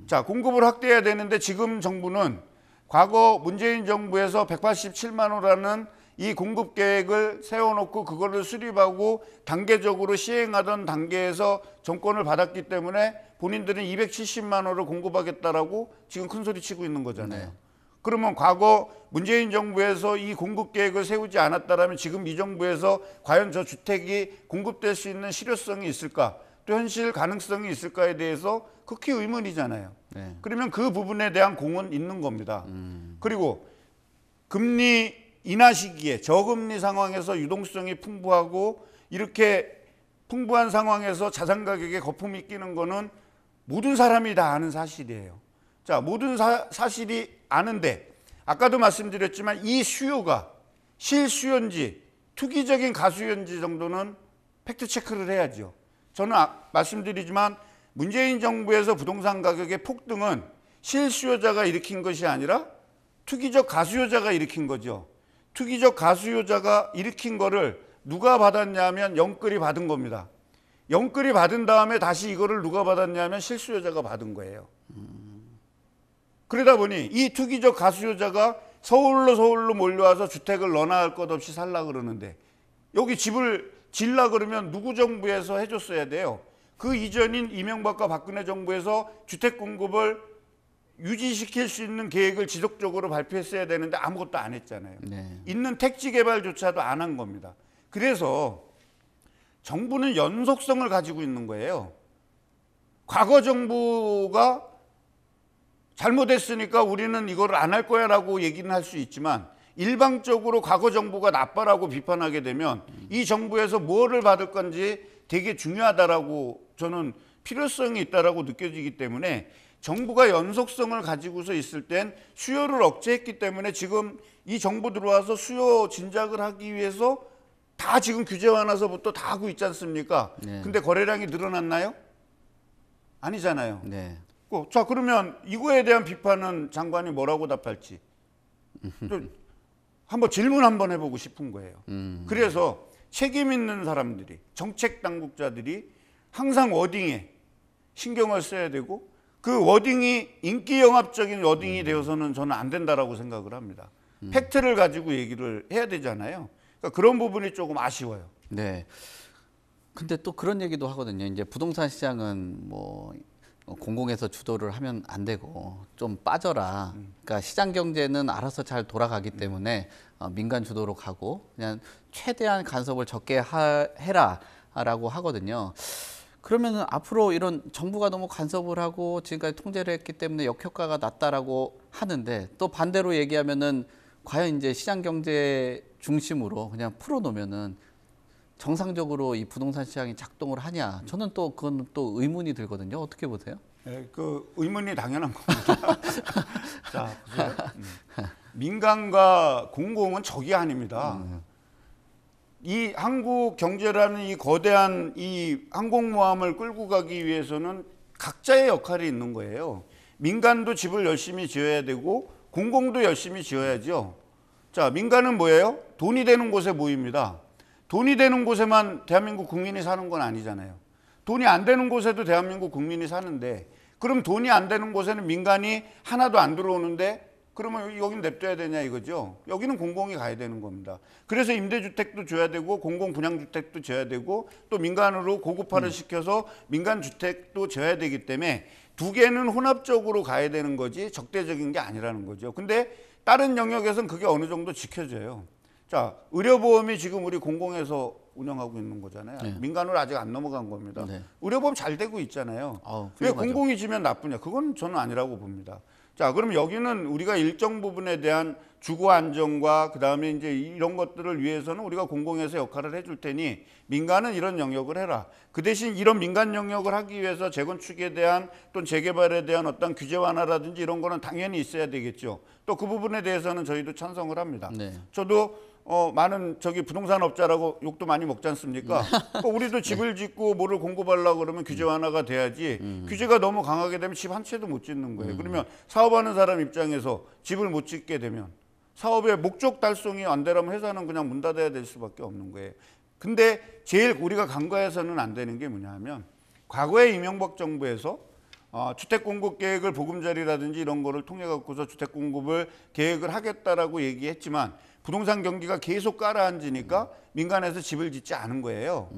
자, 공급을 확대해야 되는데 지금 정부는 과거 문재인 정부에서 187만 호라는 이 공급 계획을 세워놓고 그거를 수립하고 단계적으로 시행하던 단계에서 정권을 받았기 때문에 본인들은 270만 호를 공급하겠다라고 지금 큰 소리 치고 있는 거잖아요. 네. 그러면 과거 문재인 정부에서 이 공급 계획을 세우지 않았다면 지금 이 정부에서 과연 저 주택이 공급될 수 있는 실효성이 있을까? 또 현실 가능성이 있을까에 대해서 극히 의문이잖아요. 네. 그러면 그 부분에 대한 공은 있는 겁니다. 그리고 금리 인하 시기에 저금리 상황에서 유동성이 풍부하고 이렇게 풍부한 상황에서 자산 가격에 거품이 끼는 거는 모든 사람이 다 아는 사실이에요. 자, 모든 사실이 아는데 아까도 말씀드렸지만 이 수요가 실수요인지 투기적인 가수요인지 정도는 팩트 체크를 해야죠. 저는 말씀드리지만 문재인 정부에서 부동산 가격의 폭등은 실수요자가 일으킨 것이 아니라 투기적 가수요자가 일으킨 거죠. 투기적 가수요자가 일으킨 거를 누가 받았냐면 영끌이 받은 겁니다. 영끌이 받은 다음에 다시 이거를 누가 받았냐면 실수요자가 받은 거예요. 그러다 보니 이 투기적 가수요자가 서울로 몰려와서 주택을 너나 할 것 없이 살라 그러는데 여기 집을 질라 그러면 누구 정부에서 해줬어야 돼요. 그 이전인 이명박과 박근혜 정부에서 주택 공급을 유지시킬 수 있는 계획을 지속적으로 발표했어야 되는데 아무것도 안 했잖아요. 네. 있는 택지 개발조차도 안 한 겁니다. 그래서 정부는 연속성을 가지고 있는 거예요. 과거 정부가 잘못했으니까 우리는 이걸 안 할 거야 라고 얘기는 할 수 있지만 일방적으로 과거 정부가 나빠라고 비판하게 되면 이 정부에서 뭐를 받을 건지 되게 중요하다라고 저는 필요성이 있다라고 느껴지기 때문에 정부가 연속성을 가지고서 있을 땐 수요를 억제했기 때문에 지금 이 정부 들어와서 수요 진작을 하기 위해서 다 지금 규제 완화서부터 다 하고 있지 않습니까? 네. 근데 거래량이 늘어났나요? 아니잖아요. 네. 자, 그러면 이거에 대한 비판은 장관이 뭐라고 답할지 한번 질문 한번 해보고 싶은 거예요. 그래서 책임 있는 사람들이 정책 당국자들이 항상 워딩에 신경을 써야 되고 그 워딩이 인기 영합적인 워딩이 되어서는 저는 안 된다라고 생각을 합니다. 팩트를 가지고 얘기를 해야 되잖아요. 그러니까 그런 부분이 조금 아쉬워요. 네. 근데 또 그런 얘기도 하거든요. 이제 부동산 시장은 뭐 공공에서 주도를 하면 안 되고 좀 빠져라. 그러니까 시장 경제는 알아서 잘 돌아가기 때문에 민간 주도로 가고 그냥 최대한 간섭을 적게 해라라고 하거든요. 그러면은 앞으로 이런 정부가 너무 간섭을 하고 지금까지 통제를 했기 때문에 역효과가 났다라고 하는데 또 반대로 얘기하면은 과연 이제 시장 경제 중심으로 그냥 풀어놓으면은 정상적으로 이 부동산 시장이 작동을 하냐? 저는 또 그건 또 의문이 들거든요. 어떻게 보세요? 네, 그 의문이 당연한 겁니다. 자, 보세요. 민간과 공공은 적이 아닙니다. 이 한국 경제라는 이 거대한 이 항공모함을 끌고 가기 위해서는 각자의 역할이 있는 거예요. 민간도 집을 열심히 지어야 되고 공공도 열심히 지어야죠. 자, 민간은 뭐예요? 돈이 되는 곳에 모입니다. 돈이 되는 곳에만 대한민국 국민이 사는 건 아니잖아요. 돈이 안 되는 곳에도 대한민국 국민이 사는데 그럼 돈이 안 되는 곳에는 민간이 하나도 안 들어오는데 그러면 여기는 냅둬야 되냐 이거죠. 여기는 공공이 가야 되는 겁니다. 그래서 임대주택도 줘야 되고 공공분양주택도 줘야 되고 또 민간으로 고급화를 시켜서 민간주택도 줘야 되기 때문에 두 개는 혼합적으로 가야 되는 거지 적대적인 게 아니라는 거죠. 근데 다른 영역에서는 그게 어느 정도 지켜져요. 자, 의료보험이 지금 우리 공공에서 운영하고 있는 거잖아요. 네. 민간으로 아직 안 넘어간 겁니다. 네. 의료보험 잘 되고 있잖아요. 왜 공공이 지면 나쁘냐? 그건 저는 아니라고 봅니다. 자, 그럼 여기는 우리가 일정 부분에 대한 주거 안정과 그다음에 이제 이런 것들을 위해서는 우리가 공공에서 역할을 해줄 테니 민간은 이런 영역을 해라. 그 대신 이런 민간 영역을 하기 위해서 재건축에 대한 또는 재개발에 대한 어떤 규제 완화라든지 이런 거는 당연히 있어야 되겠죠. 또 그 부분에 대해서는 저희도 찬성을 합니다. 네. 저도 많은 부동산 업자라고 욕도 많이 먹지 않습니까? 우리도 집을 짓고 뭐를 공급하려고 그러면 규제 완화가 돼야지 규제가 너무 강하게 되면 집 한 채도 못 짓는 거예요. 그러면 사업하는 사람 입장에서 집을 못 짓게 되면 사업의 목적 달성이 안 되려면 회사는 그냥 문 닫아야 될 수밖에 없는 거예요. 근데 제일 우리가 간과해서는 안 되는 게 뭐냐 하면 과거에 이명박 정부에서 주택 공급 계획을 보금자리라든지 이런 거를 통해 갖고서 주택 공급을 계획을 하겠다라고 얘기했지만 부동산 경기가 계속 깔아앉으니까 민간에서 집을 짓지 않은 거예요.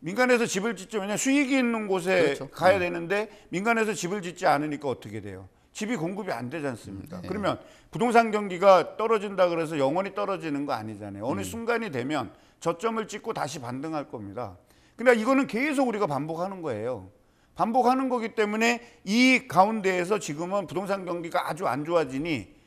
민간에서 집을 짓지 왜냐 수익이 있는 곳에 그렇죠. 가야 되는데 민간에서 집을 짓지 않으니까 어떻게 돼요? 집이 공급이 안 되지 않습니까? 네. 그러면 부동산 경기가 떨어진다 그래서 영원히 떨어지는 거 아니잖아요. 어느 순간이 되면 저점을 찍고 다시 반등할 겁니다. 그러니까 이거는 계속 우리가 반복하는 거예요. 반복하는 거기 때문에 이 가운데에서 지금은 부동산 경기가 아주 안 좋아지니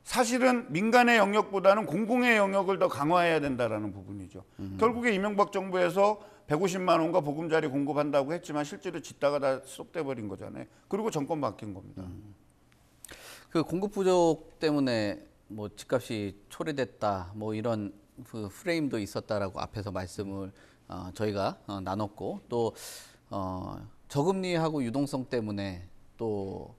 사실은 민간의 영역보다는 공공의 영역을 더 강화해야 된다라는 부분이죠. 결국에 이명박 정부에서 150만 원과 보금자리 공급한다고 했지만 실제로 짓다가 다 쏙 돼버린 거잖아요. 그리고 정권 바뀐 겁니다. 그 공급 부족 때문에 뭐 집값이 초래됐다 뭐 이런 그 프레임도 있었다라고 앞에서 말씀을 저희가 나눴고 또 저금리하고 유동성 때문에 또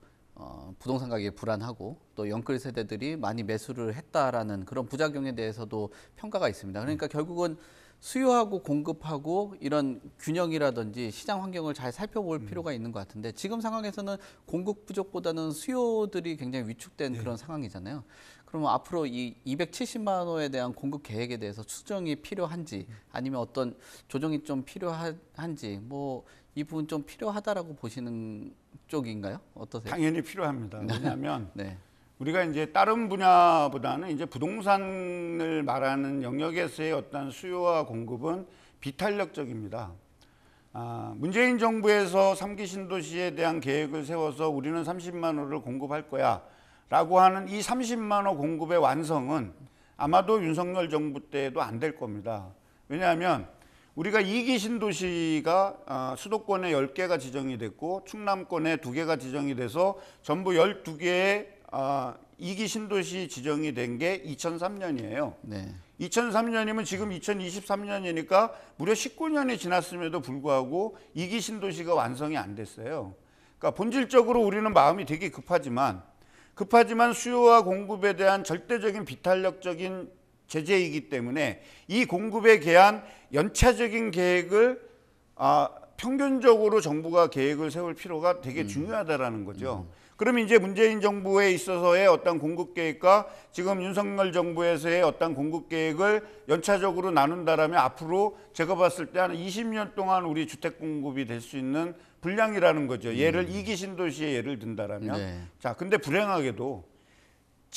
부동산 가격이 불안하고 또 영끌 세대들이 많이 매수를 했다라는 그런 부작용에 대해서도 평가가 있습니다. 그러니까 결국은 수요하고 공급하고 이런 균형이라든지 시장 환경을 잘 살펴볼 필요가 있는 것 같은데 지금 상황에서는 공급 부족보다는 수요들이 굉장히 위축된 그런 상황이잖아요. 그러면 앞으로 이 270만 호에 대한 공급 계획에 대해서 수정이 필요한지 아니면 어떤 조정이 좀 필요한지 뭐 이 부분 좀 필요하다라고 보시는 쪽인가요? 어떠세요? 당연히 필요합니다. 왜냐하면 네. 우리가 이제 다른 분야보다는 이제 부동산을 말하는 영역에서의 어떤 수요와 공급은 비탄력적입니다. 문재인 정부에서 3기 신도시에 대한 계획을 세워서 우리는 30만 호를 공급할 거야 라고 하는 이 30만 호 공급의 완성은 아마도 윤석열 정부 때도 안 될 겁니다. 왜냐하면 우리가 2기 신도시가 수도권에 10개가 지정이 됐고 충남권에 2개가 지정이 돼서 전부 12개의 2기 신도시 지정이 된 게 2003년이에요. 네. 2003년이면 지금 2023년이니까 무려 19년이 지났음에도 불구하고 2기 신도시가 완성이 안 됐어요. 그러니까 본질적으로 우리는 마음이 되게 급하지만 수요와 공급에 대한 절대적인 비탄력적인 제재이기 때문에 이 공급에 대한 연차적인 계획을 평균적으로 정부가 계획을 세울 필요가 되게 중요하다라는 거죠. 그럼 이제 문재인 정부에 있어서의 어떤 공급 계획과 지금 윤석열 정부에서의 어떤 공급 계획을 연차적으로 나눈다라면 앞으로 제가 봤을 때 한 20년 동안 우리 주택 공급이 될 수 있는 분량이라는 거죠. 예를 2기 신도시에 예를 든다라면. 네. 자, 근데 불행하게도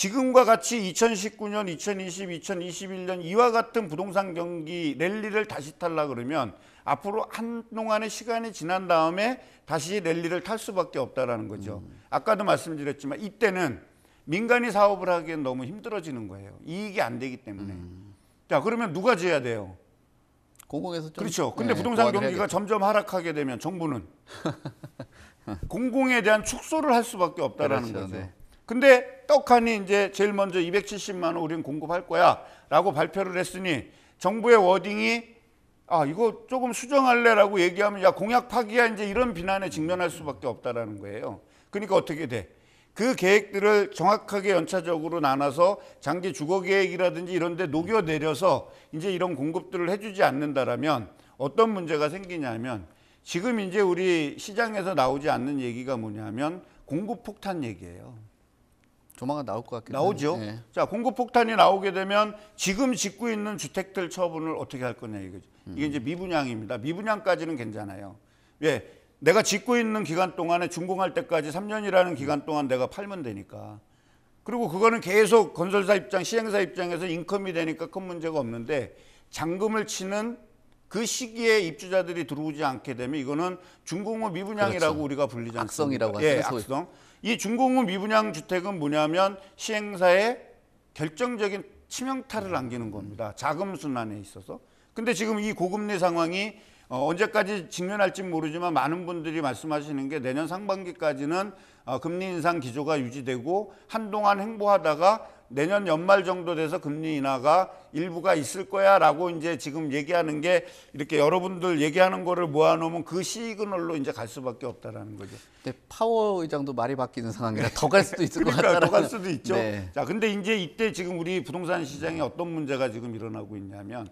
지금과 같이 2019년, 2020, 2021년 이와 같은 부동산 경기 랠리를 다시 탈라 그러면 앞으로 한동안의 시간이 지난 다음에 다시 랠리를 탈 수밖에 없다라는 거죠. 아까도 말씀드렸지만 이때는 민간이 사업을 하기엔 너무 힘들어지는 거예요. 이익이 안 되기 때문에. 자, 그러면 누가 져야 돼요? 공공에서 좀 그렇죠. 근데 부동산 경기가 점점 하락하게 되면 정부는 공공에 대한 축소를 할 수밖에 없다라는 그렇죠, 거죠. 네. 근데 떡하니 이제 제일 먼저 270만 원 우리는 공급할 거야라고 발표를 했으니 정부의 워딩이 이거 조금 수정할래라고 얘기하면 야 공약 파기야 이제 이런 비난에 직면할 수밖에 없다라는 거예요. 그러니까 어떻게 돼? 그 계획들을 정확하게 연차적으로 나눠서 장기 주거 계획이라든지 이런 데 녹여 내려서 이제 이런 공급들을 해주지 않는다라면 어떤 문제가 생기냐면 지금 이제 우리 시장에서 나오지 않는 얘기가 뭐냐면 공급 폭탄 얘기예요. 조만간 나올 것 같긴 나오죠. 네. 자, 공급 폭탄이 나오게 되면 지금 짓고 있는 주택들 처분을 어떻게 할 거냐 이거죠. 이게 이제 미분양입니다. 미분양까지는 괜찮아요. 왜? 내가 짓고 있는 기간 동안에 준공할 때까지 3년이라는 기간 동안 내가 팔면 되니까. 그리고 그거는 계속 건설사 입장, 시행사 입장에서 인컴이 되니까 큰 문제가 없는데 장금을 치는 그 시기에 입주자들이 들어오지 않게 되면 이거는 준공 후 미분양이라고 그렇죠. 우리가 불리지 않습니까? 악성이라고 하죠. 예, 악성. 이 준공 후 미분양 주택은 뭐냐면 시행사에 결정적인 치명타를 남기는 겁니다. 자금 순환에 있어서. 근데 지금 이 고금리 상황이 언제까지 직면할지 모르지만 많은 분들이 말씀하시는 게 내년 상반기까지는 금리 인상 기조가 유지되고 한동안 행보하다가 내년 연말 정도 돼서 금리 인하가 일부가 있을 거야라고 이제 지금 얘기하는 게 이렇게 여러분들 얘기하는 거를 모아놓으면 그 시그널로 이제 갈 수밖에 없다라는 거죠. 근데 파워 의장도 말이 바뀌는 상황이라 더 갈 수도 있을 것 그러니까 같다는. 더 갈 수도 있죠. 네. 자, 근데 이제 이때 지금 우리 부동산 시장에 어떤 문제가 지금 일어나고 있냐면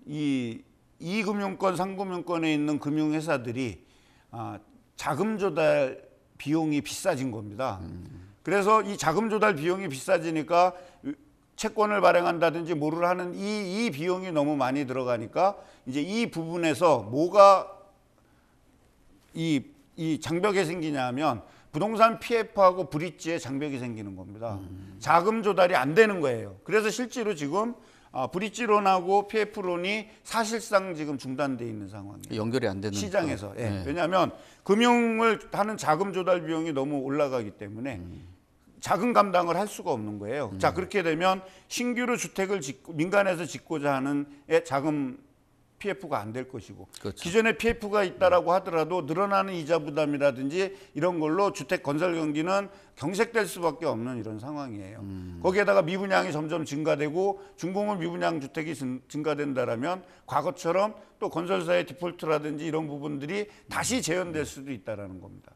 이 2금융권, 3금융권에 있는 금융회사들이 자금 조달 비용이 비싸진 겁니다. 그래서 이 자금 조달 비용이 비싸지니까 채권을 발행한다든지 뭐를 하는 이 비용이 너무 많이 들어가니까 이제 이 부분에서 뭐가 이 장벽이 생기냐면 부동산 PF하고 브릿지에 장벽이 생기는 겁니다. 자금 조달이 안 되는 거예요. 그래서 실제로 지금 브릿지론하고 PF론이 사실상 지금 중단돼 있는 상황이에요. 연결이 안 되는 시장에서. 예. 네. 왜냐하면 금융을 하는 자금 조달 비용이 너무 올라가기 때문에 자금 감당을 할 수가 없는 거예요. 자, 그렇게 되면 신규로 주택을 민간에서 짓고자 하는 자금 PF가 안 될 것이고 그렇죠. 기존에 PF가 있다라고 하더라도 늘어나는 이자 부담이라든지 이런 걸로 주택 건설 경기는 경색될 수밖에 없는 이런 상황이에요. 거기에다가 미분양이 점점 증가되고 준공은 미분양 주택이 증가된다라면 과거처럼 또 건설사의 디폴트라든지 이런 부분들이 다시 재현될 수도 있다라는 겁니다.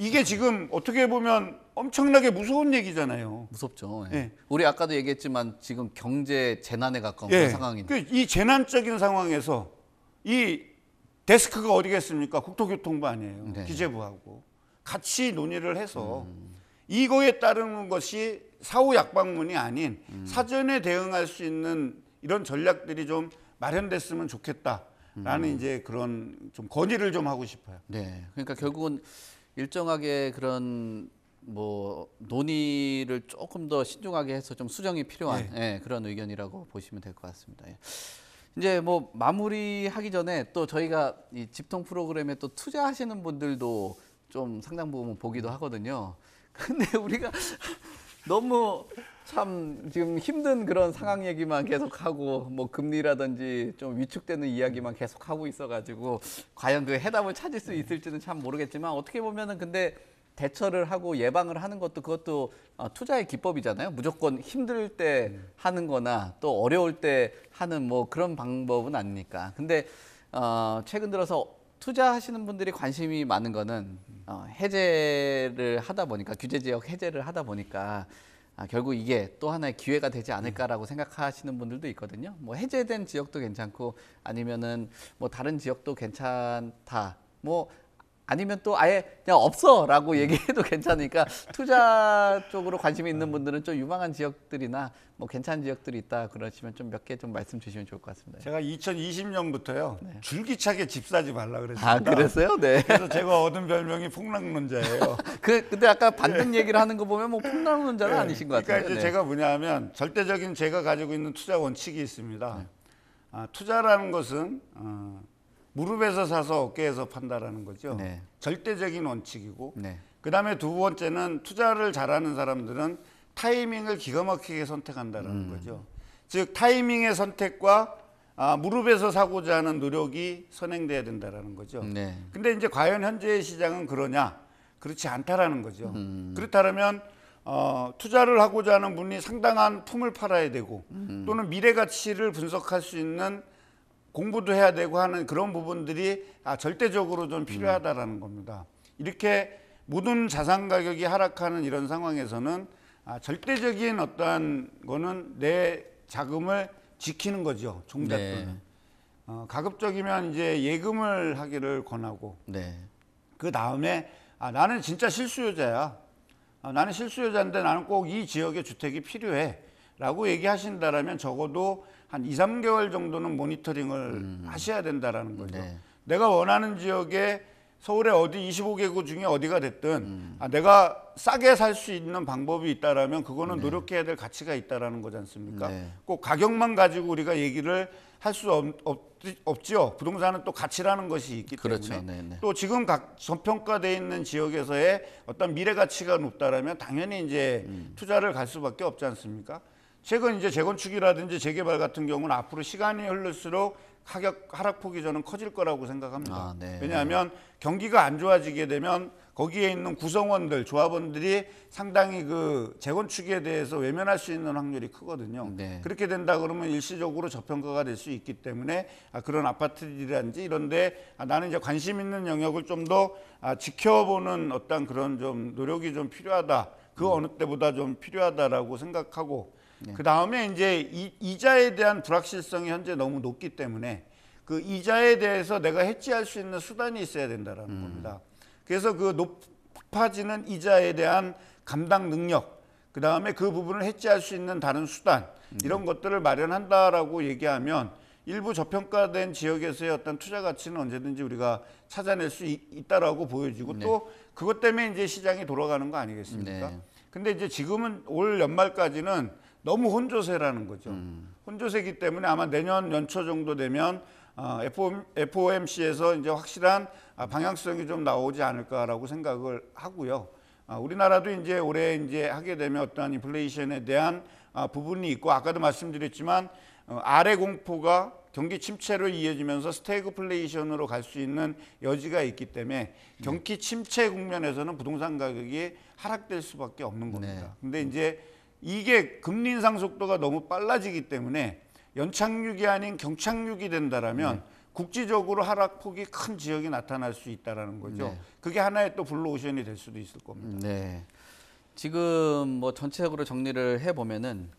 이게 지금 어떻게 보면 엄청나게 무서운 얘기잖아요. 무섭죠. 예. 예. 우리 아까도 얘기했지만 지금 경제 재난에 가까운 그런 상황인데. 이 재난적인 상황에서 이 데스크가 어디겠습니까? 국토교통부 아니에요. 네. 기재부하고 같이 논의를 해서 이거에 따르는 것이 사후 약방문이 아닌 사전에 대응할 수 있는 이런 전략들이 좀 마련됐으면 좋겠다라는 이제 그런 좀 건의를 좀 하고 싶어요. 네. 그러니까 결국은 일정하게 그런 뭐 논의를 조금 더 신중하게 해서 좀 수정이 필요한 그런 의견이라고 보시면 될 것 같습니다. 이제 뭐 마무리하기 전에 또 저희가 이 집통 프로그램에 또 투자하시는 분들도 좀 상당 부분 보기도 하거든요. 근데 우리가 너무 참 지금 힘든 그런 상황 얘기만 계속하고 뭐 금리라든지 좀 위축되는 이야기만 계속하고 있어가지고 과연 그 해답을 찾을 수 있을지는 참 모르겠지만 어떻게 보면은 근데 대처를 하고 예방을 하는 것도 그것도 투자의 기법이잖아요. 무조건 힘들 때 하는 거나 또 어려울 때 하는 뭐 그런 방법은 아니니까. 근데 최근 들어서 투자하시는 분들이 관심이 많은 거는 해제를 하다 보니까 규제 지역 해제를 하다 보니까 결국 이게 또 하나의 기회가 되지 않을까라고 생각하시는 분들도 있거든요. 뭐 해제된 지역도 괜찮고 아니면은 뭐 다른 지역도 괜찮다. 뭐 아니면 또 아예 그냥 없어라고 얘기해도 괜찮으니까 투자 쪽으로 관심이 있는 분들은 좀 유망한 지역들이나 뭐 괜찮은 지역들이 있다 그러시면 좀 몇 개 좀 말씀 주시면 좋을 것 같습니다. 제가 2020년부터요 줄기차게 집 사지 말라 그랬습니다. 아, 그랬어요? 네. 그래서 제가 얻은 별명이 폭락론자예요. 근데 아까 반등 얘기를 하는 거 보면 뭐 폭락론자는 아니신 것 같아요. 그러니까 이제 제가 뭐냐면 절대적인 제가 가지고 있는 투자 원칙이 있습니다. 투자라는 것은 무릎에서 사서 어깨에서 판다라는 거죠. 네. 절대적인 원칙이고 네. 그다음에 두 번째는 투자를 잘하는 사람들은 타이밍을 기가 막히게 선택한다라는 거죠. 즉 타이밍의 선택과 무릎에서 사고자 하는 노력이 선행돼야 된다라는 거죠. 네. 근데 이제 과연 현재의 시장은 그러냐? 그렇지 않다라는 거죠. 그렇다면 투자를 하고자 하는 분이 상당한 품을 팔아야 되고 또는 미래 가치를 분석할 수 있는 공부도 해야 되고 하는 그런 부분들이 절대적으로 좀 필요하다라는 겁니다. 이렇게 모든 자산 가격이 하락하는 이런 상황에서는 절대적인 어떠한 거는 내 자금을 지키는 거죠. 종잣돈을. 네. 가급적이면 이제 예금을 하기를 권하고 네. 그 다음에 나는 진짜 실수요자야. 나는 실수요자인데 나는 꼭 이 지역에 주택이 필요해. 라고 얘기하신다라면 적어도 한 2, 3개월 정도는 모니터링을 하셔야 된다라는 거죠. 네. 내가 원하는 지역에 서울의 어디 25개구 중에 어디가 됐든 내가 싸게 살 수 있는 방법이 있다라면 그거는 노력해야 될 가치가 있다라는 거지 않습니까? 네. 꼭 가격만 가지고 우리가 얘기를 할 수 없지요. 부동산은 또 가치라는 것이 있기 그렇죠. 때문에 네. 또 지금 저평가되어 있는 지역에서의 어떤 미래 가치가 높다라면 당연히 이제 투자를 갈 수밖에 없지 않습니까? 최근 이제 재건축이라든지 재개발 같은 경우는 앞으로 시간이 흐를수록 가격 하락폭이 저는 커질 거라고 생각합니다. 네. 왜냐하면 경기가 안 좋아지게 되면 거기에 있는 구성원들, 조합원들이 상당히 그 재건축에 대해서 외면할 수 있는 확률이 크거든요. 네. 그렇게 된다 그러면 일시적으로 저평가가 될 수 있기 때문에 그런 아파트들이라든지 이런데 나는 이제 관심 있는 영역을 좀 더 지켜보는 어떤 그런 좀 노력이 좀 필요하다. 그 어느 때보다 좀 필요하다라고 생각하고 그 다음에 이제 이자에 대한 불확실성이 현재 너무 높기 때문에 그 이자에 대해서 내가 해지할 수 있는 수단이 있어야 된다라는 겁니다. 그래서 그 높아지는 이자에 대한 감당 능력, 그 다음에 그 부분을 해지할 수 있는 다른 수단 이런 것들을 마련한다라고 얘기하면 일부 저평가된 지역에서의 어떤 투자 가치는 언제든지 우리가 찾아낼 수 있다라고 보여지고 또 그것 때문에 이제 시장이 돌아가는 거 아니겠습니까? 근데 이제 지금은 올 연말까지는 너무 혼조세라는 거죠. 혼조세이기 때문에 아마 내년 연초 정도 되면 FOMC에서 이제 확실한 방향성이 좀 나오지 않을까라고 생각을 하고요. 우리나라도 이제 올해 이제 하게 되면 어떠한 인플레이션에 대한 부분이 있고 아까도 말씀드렸지만 아래 공포가 경기 침체로 이어지면서 스태그플레이션으로 갈 수 있는 여지가 있기 때문에 경기 침체 국면에서는 부동산 가격이 하락될 수밖에 없는 겁니다. 근데 이제 이게 금리 인상 속도가 너무 빨라지기 때문에 연착륙이 아닌 경착륙이 된다라면 국지적으로 하락폭이 큰 지역이 나타날 수 있다라는 거죠. 그게 하나의 또 블루오션이 될 수도 있을 겁니다. 네. 지금 뭐 전체적으로 정리를 해보면은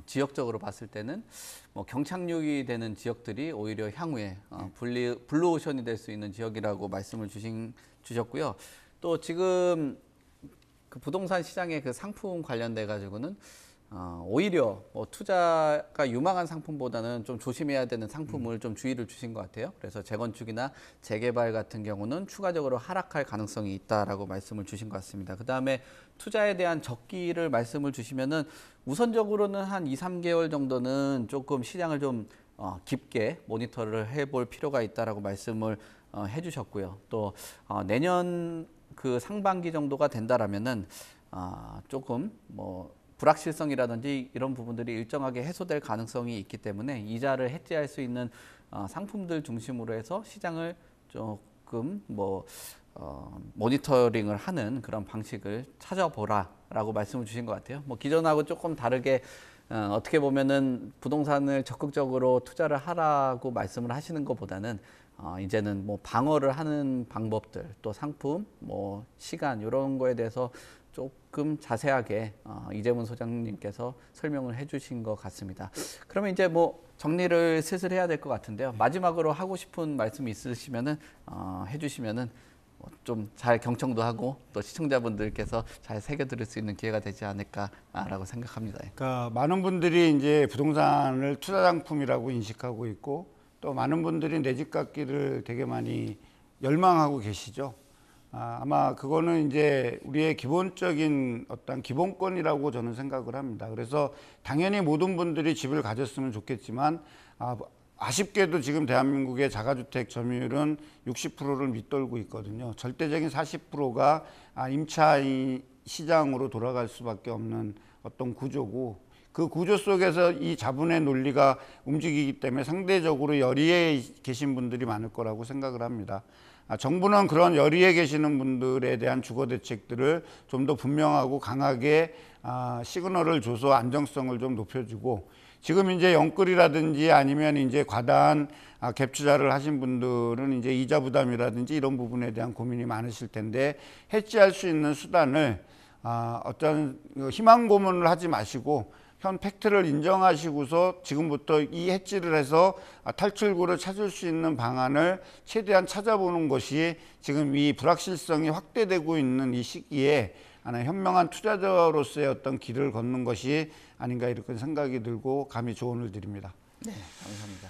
지역적으로 봤을 때는 뭐 경착륙이 되는 지역들이 오히려 향후에 블루오션이 될 수 있는 지역이라고 말씀을 주셨고요. 또 지금 그 부동산 시장의 그 상품 관련돼 가지고는 오히려 뭐 투자가 유망한 상품보다는 좀 조심해야 되는 상품을 좀 주의를 주신 것 같아요. 그래서 재건축이나 재개발 같은 경우는 추가적으로 하락할 가능성이 있다라고 말씀을 주신 것 같습니다. 그 다음에 투자에 대한 적기를 말씀을 주시면은 우선적으로는 한 2, 3개월 정도는 조금 시장을 좀 깊게 모니터를 해볼 필요가 있다라고 말씀을 해주셨고요. 또 내년 그 상반기 정도가 된다라면은 조금 뭐 불확실성이라든지 이런 부분들이 일정하게 해소될 가능성이 있기 때문에 이자를 해지할 수 있는 상품들 중심으로 해서 시장을 조금 뭐 모니터링을 하는 그런 방식을 찾아보라라고 말씀을 주신 것 같아요. 뭐 기존하고 조금 다르게 어떻게 보면은 부동산을 적극적으로 투자를 하라고 말씀을 하시는 것보다는 이제는 뭐 방어를 하는 방법들 또 상품 뭐 시간 이런 거에 대해서 조금 자세하게 이재문 소장님께서 설명을 해주신 것 같습니다. 그러면 이제 뭐 정리를 슬슬 해야 될 것 같은데요. 마지막으로 하고 싶은 말씀 있으시면은 해주시면은 좀 잘 경청도 하고 또 시청자분들께서 잘 새겨 들을 수 있는 기회가 되지 않을까라고 생각합니다. 그러니까 많은 분들이 이제 부동산을 투자 상품이라고 인식하고 있고 또 많은 분들이 내 집 갖기를 되게 많이 열망하고 계시죠. 아마 그거는 이제 우리의 기본적인 어떤 기본권이라고 저는 생각을 합니다. 그래서 당연히 모든 분들이 집을 가졌으면 좋겠지만 아쉽게도 지금 대한민국의 자가주택 점유율은 60%를 밑돌고 있거든요. 절대적인 40%가 임차 시장으로 돌아갈 수밖에 없는 어떤 구조고, 그 구조 속에서 이 자본의 논리가 움직이기 때문에 상대적으로 열의에 계신 분들이 많을 거라고 생각을 합니다. 정부는 그런 열의에 계시는 분들에 대한 주거 대책들을 좀 더 분명하고 강하게 시그널을 줘서 안정성을 좀 높여주고, 지금 이제 영끌이라든지 아니면 이제 과다한 갭 투자를 하신 분들은 이제 이자 부담이라든지 이런 부분에 대한 고민이 많으실 텐데, 해지할 수 있는 수단을 어떤 희망 고문을 하지 마시고 현 팩트를 인정하시고서 지금부터 이 해지를 해서 탈출구를 찾을 수 있는 방안을 최대한 찾아보는 것이 지금 이 불확실성이 확대되고 있는 이 시기에 현명한 투자자로서의 어떤 길을 걷는 것이 아닌가 이렇게 생각이 들고 감히 조언을 드립니다. 네, 감사합니다.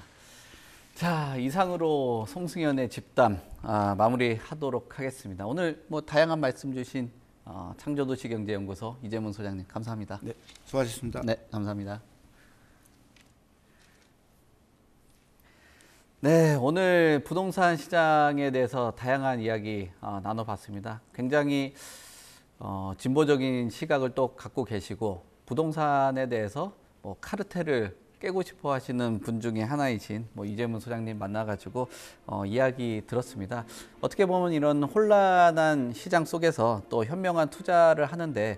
자, 이상으로 송승현의 집담 마무리하도록 하겠습니다. 오늘 뭐 다양한 말씀 주신 창조도시경제연구소 이재문 소장님 감사합니다. 네, 수고하셨습니다. 네, 감사합니다. 네, 오늘 부동산 시장에 대해서 다양한 이야기 나눠봤습니다. 굉장히 진보적인 시각을 또 갖고 계시고 부동산에 대해서 뭐 카르텔을 깨고 싶어 하시는 분 중에 하나이신 이재문 소장님 만나가지고 이야기 들었습니다. 어떻게 보면 이런 혼란한 시장 속에서 또 현명한 투자를 하는데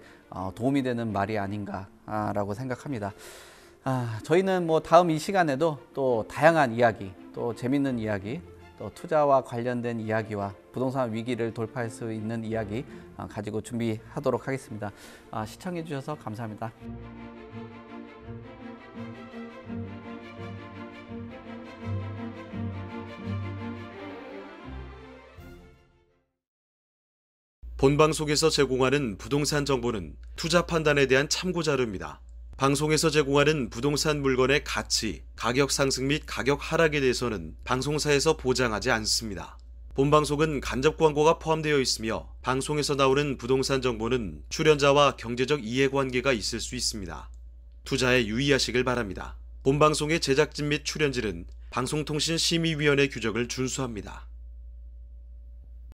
도움이 되는 말이 아닌가라고 생각합니다. 저희는 다음 이 시간에도 또 다양한 이야기, 또 재밌는 이야기, 또 투자와 관련된 이야기와 부동산 위기를 돌파할 수 있는 이야기 가지고 준비하도록 하겠습니다. 시청해 주셔서 감사합니다. 본 방송에서 제공하는 부동산 정보는 투자 판단에 대한 참고 자료입니다. 방송에서 제공하는 부동산 물건의 가치, 가격 상승 및 가격 하락에 대해서는 방송사에서 보장하지 않습니다. 본 방송은 간접 광고가 포함되어 있으며 방송에서 나오는 부동산 정보는 출연자와 경제적 이해관계가 있을 수 있습니다. 투자에 유의하시길 바랍니다. 본 방송의 제작진 및 출연진은 방송통신심의위원회 규정을 준수합니다.